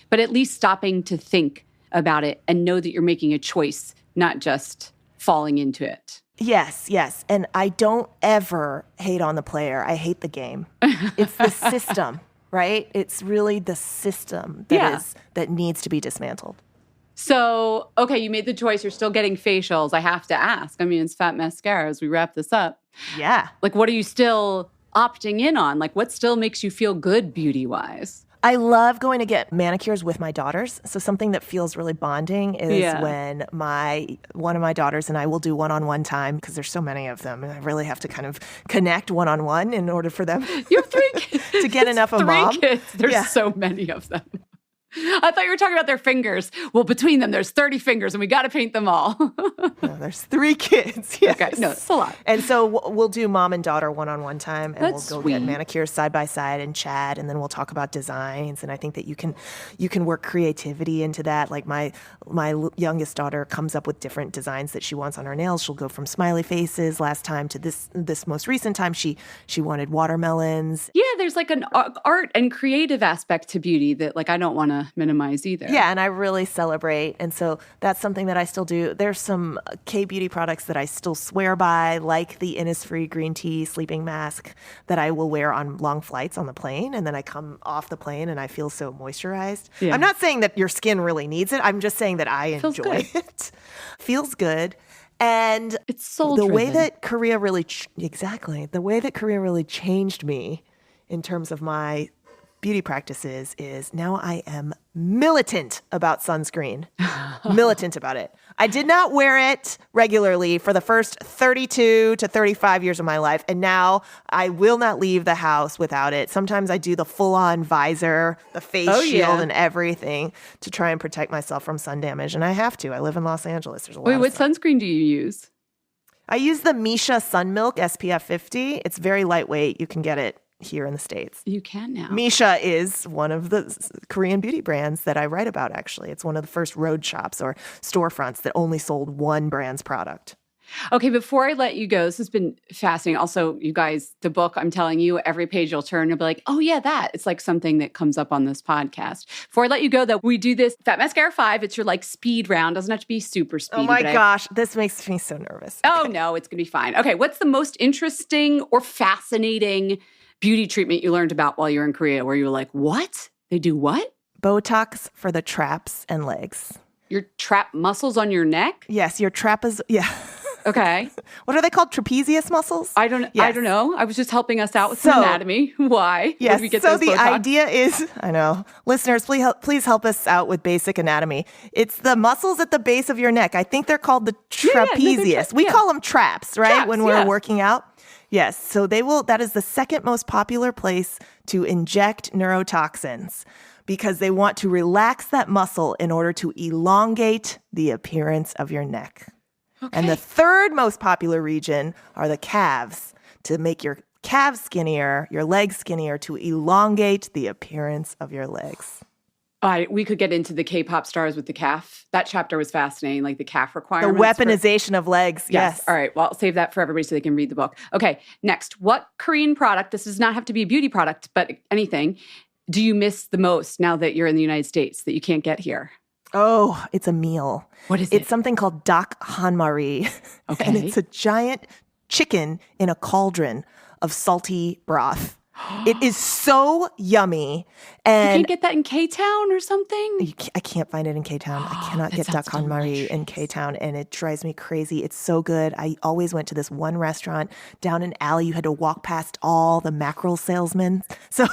But at least stopping to think about it and know that you're making a choice, not just falling into it. Yes. And I don't ever hate on the player. I hate the game. It's the system, right? It's really the system that needs to be dismantled. So, okay, you made the choice. You're still getting facials. I have to ask. I mean, it's Fat Mascara as we wrap this up. Yeah. Like, what are you still opting in on? Like, what still makes you feel good beauty-wise? I love going to get manicures with my daughters. So something that feels really bonding is when one of my daughters and I will do one-on-one time because there's so many of them and I really have to kind of connect one-on-one in order for them You have 3 kids. to get enough of mom. 3 kids. There's so many of them. I thought you were talking about their fingers. Well, between them, there's 30 fingers, and we got to paint them all. No, there's 3 kids. Yes. Okay, no, it's a lot. And so we'll do mom and daughter one-on-one time, and That's we'll go get sweet. manicures side by side and chat, and then we'll talk about designs. And I think that you can work creativity into that. Like my youngest daughter comes up with different designs that she wants on her nails. She'll go from smiley faces last time to this most recent time. She wanted watermelons. Yeah, there's like an art and creative aspect to beauty that, like, I don't want to minimize either. Yeah, and I really celebrate. And so that's something that I still do. There's some K-beauty products that I still swear by, like the Innisfree green tea sleeping mask that I will wear on long flights on the plane. And then I come off the plane and I feel so moisturized. Yeah. I'm not saying that your skin really needs it. I'm just saying that I Feels enjoy good. it. Feels good. And It's soul the way driven. that Korea really, the way that Korea really changed me in terms of my beauty practices is now I am militant about sunscreen. Militant about it. I did not wear it regularly for the first 32 to 35 years of my life, and now I will not leave the house without it. Sometimes I do the full-on visor, the face shield, and everything to try and protect myself from sun damage, and I have to. I live in Los Angeles. There's a lot Wait, of what sun. sunscreen do you use? I use the Misha Sun Milk SPF 50. It's very lightweight. You can get it here in the States. You can now. Misha is one of the Korean beauty brands that I write about, actually. It's one of the first road shops or storefronts that only sold one brand's product. Okay, before I let you go, this has been fascinating. Also, you guys, the book, I'm telling you, every page you'll turn, you'll be like, oh yeah, that. It's like something that comes up on this podcast. Before I let you go, though, we do this Fat Mascara 5. It's your like speed round. Doesn't have to be super speedy. Oh my but gosh, this makes me so nervous. Oh no, it's going to be fine. Okay, what's the most interesting or fascinating beauty treatment you learned about while you were in Korea where you were like, what? They do what? Botox for the traps and legs. Your trap muscles on your neck? Yes, your yeah. Okay. What are they called? Trapezius muscles? I don't Yes. know. I was just helping us out with some So- anatomy. Why? Where Yes, do we get so those the Botox? idea is, I know, listeners, please help us out with basic anatomy. It's the muscles at the base of your neck. I think they're called the yeah, trapezius. We call them traps, right? Traps, when we're yeah. working out. Yes, so that is the second most popular place to inject neurotoxins because they want to relax that muscle in order to elongate the appearance of your neck. Okay. And the third most popular region are the calves to make your calves skinnier, your legs skinnier, to elongate the appearance of your legs. We could get into the K-pop stars with the calf. That chapter was fascinating, like the calf The requirements. weaponization of legs, yes. All right. Well, I'll save that for everybody so they can read the book. Okay. Next, what Korean product, this does not have to be a beauty product, but anything, do you miss the most now that you're in the United States that you can't get here? Oh, it's a meal. What is it? It's something called dak hanmari. Okay. And it's a giant chicken in a cauldron of salty broth. It is so yummy. You And can't get that in K-Town or something? I can't find it in K-Town. I cannot That get dak sounds hanmari in K-Town, and it drives me crazy. It's so good. I always went to this one restaurant down an alley. You had to walk past all the mackerel salesmen, so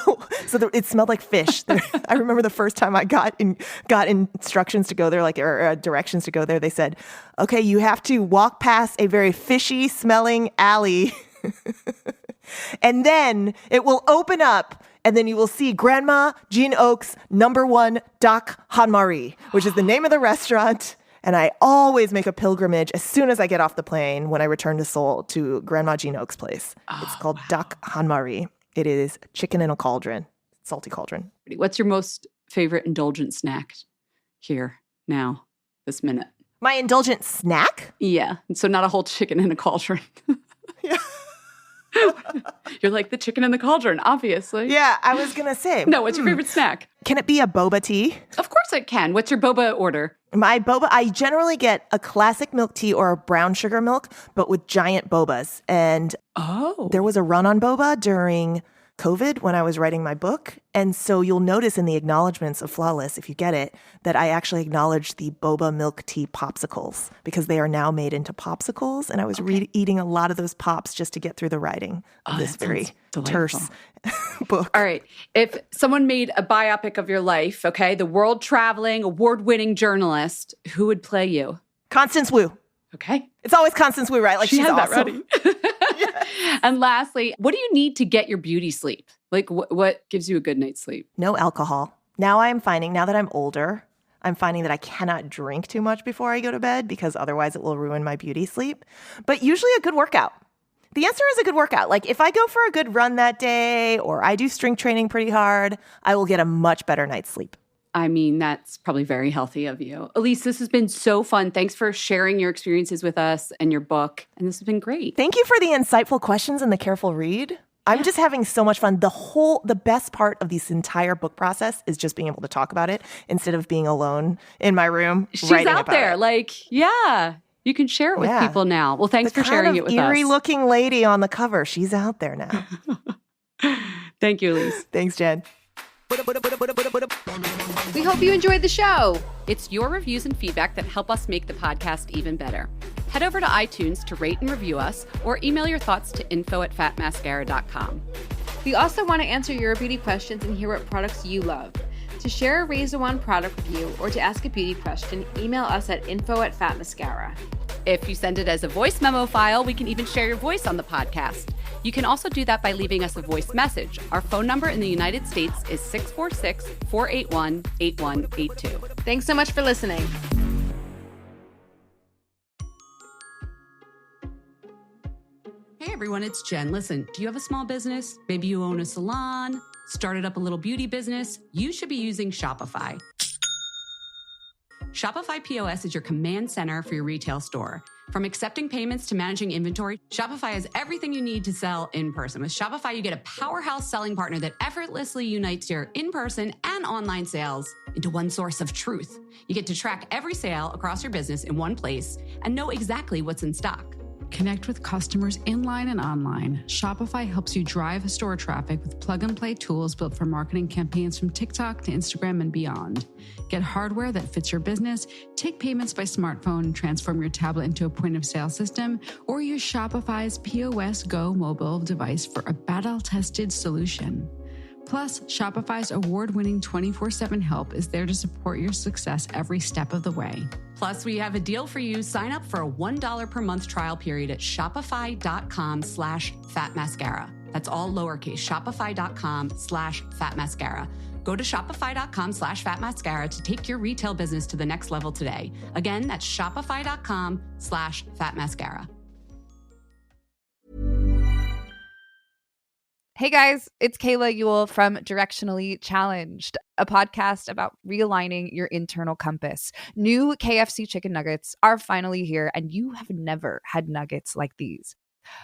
it smelled like fish. I remember the first time I got instructions to go there, or directions to go there. They said, "Okay, you have to walk past a very fishy smelling alley." And then it will open up, and then you will see Grandma Jean Oak's #1 dak hanmari, which is the name of the restaurant. And I always make a pilgrimage as soon as I get off the plane when I return to Seoul to Grandma Jean Oak's place. It's called dak hanmari. It is chicken in a cauldron, salty cauldron. What's your most favorite indulgent snack here, now, this minute? My indulgent snack? Yeah. So not a whole chicken in a cauldron. Yeah. You're like the chicken in the cauldron, obviously. Yeah, I was going to say. No, what's your favorite snack? Can it be a boba tea? Of course it can. What's your boba order? My boba, I generally get a classic milk tea or a brown sugar milk, but with giant bobas. And there was a run on boba during COVID when I was writing my book. And so you'll notice in the acknowledgments of Flawless, if you get it, that I actually acknowledge the boba milk tea popsicles because they are now made into popsicles. And I was eating a lot of those pops just to get through the writing of this very terse book. All right. If someone made a biopic of your life, okay, the world-traveling, award-winning journalist, who would play you? Constance Wu. Okay. It's always Constance Wu, right? Like She she's has that awesome. ready. And lastly, what do you need to get your beauty sleep? Like what gives you a good night's sleep? No alcohol. Now that I'm older, I'm finding that I cannot drink too much before I go to bed because otherwise it will ruin my beauty sleep. But usually a good workout. The answer is a good workout. Like if I go for a good run that day or I do strength training pretty hard, I will get a much better night's sleep. I mean, that's probably very healthy of you. Elise, this has been so fun. Thanks for sharing your experiences with us and your book. And this has been great. Thank you for the insightful questions and the careful read. I'm just having so much fun. The best part of this entire book process is just being able to talk about it instead of being alone in my room. She's writing out about there. it. Like, yeah, you can share it with people now. Well, thanks for sharing it with us. The eerie looking lady on the cover. She's out there now. Thank you, Elise. Thanks, Jen. We hope you enjoyed the show. It's your reviews and feedback that help us make the podcast even better. Head over to iTunes to rate and review us or email your thoughts to info@fatmascara.com. We also want to answer your beauty questions and hear what products you love. To share a Raise the Wand product review or to ask a beauty question, email us at info@fatmascara. If you send it as a voice memo file, we can even share your voice on the podcast. You can also do that by leaving us a voice message. Our phone number in the United States is 646-481-8182. Thanks so much for listening. Hey everyone, it's Jen. Listen, do you have a small business? Maybe you own a salon, started up a little beauty business? You should be using Shopify. Shopify POS is your command center for your retail store. From accepting payments to managing inventory, Shopify has everything you need to sell in person. With Shopify, you get a powerhouse selling partner that effortlessly unites your in-person and online sales into one source of truth. You get to track every sale across your business in one place and know exactly what's in stock. Connect with customers inline and online. Shopify helps you drive store traffic with plug-and-play tools built for marketing campaigns from TikTok to Instagram and beyond. Get hardware that fits your business, take payments by smartphone, transform your tablet into a point-of-sale system, or use Shopify's POS Go mobile device for a battle-tested solution. Plus, Shopify's award-winning 24/7 help is there to support your success every step of the way. Plus, we have a deal for you. Sign up for a $1 per month trial period at shopify.com/fatmascara. That's all lowercase, shopify.com/fatmascara. Go to shopify.com/fatmascara to take your retail business to the next level today. Again, that's shopify.com/fatmascara. Hey guys, it's Kayla Ewell from Directionally Challenged, a podcast about realigning your internal compass. New KFC chicken nuggets are finally here, and you have never had nuggets like these.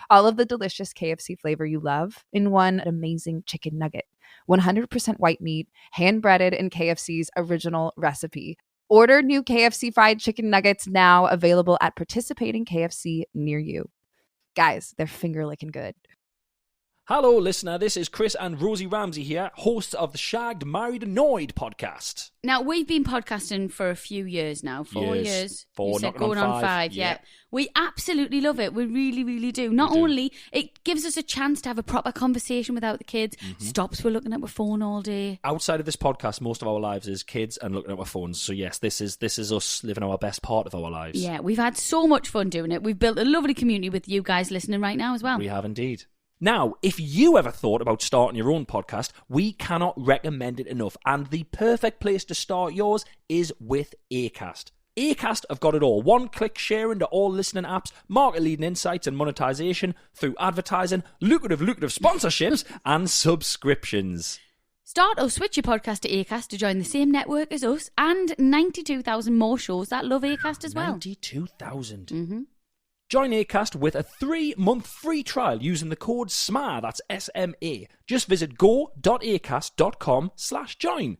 All of the delicious KFC flavor you love in one amazing chicken nugget. 100% white meat, hand-breaded in KFC's original recipe. Order new KFC fried chicken nuggets now, available at participating KFC near you. Guys, they're finger-licking good. Hello, listener. This is Chris and Rosie Ramsey here, hosts of the Shagged, Married, Annoyed podcast. Now, we've been podcasting for a few years now. 4 years. Four, you said knocking going on 5. Yeah. We absolutely love it. We really, really do. Not only it gives us a chance to have a proper conversation without the kids, stops we're looking at our phone all day. Outside of this podcast, most of our lives is kids and looking at our phones. So yes, this is us living our best part of our lives. Yeah, we've had so much fun doing it. We've built a lovely community with you guys listening right now as well. We have indeed. Now, if you ever thought about starting your own podcast, we cannot recommend it enough. And the perfect place to start yours is with Acast. Acast have got it all. One-click sharing to all listening apps, market-leading insights and monetization through advertising, lucrative sponsorships and subscriptions. Start or switch your podcast to Acast to join the same network as us and 92,000 more shows that love Acast as well. 92,000. Mm-hmm. Join Acast with a 3-month free trial using the code SMA, that's SMA. Just visit go.acast.com/join.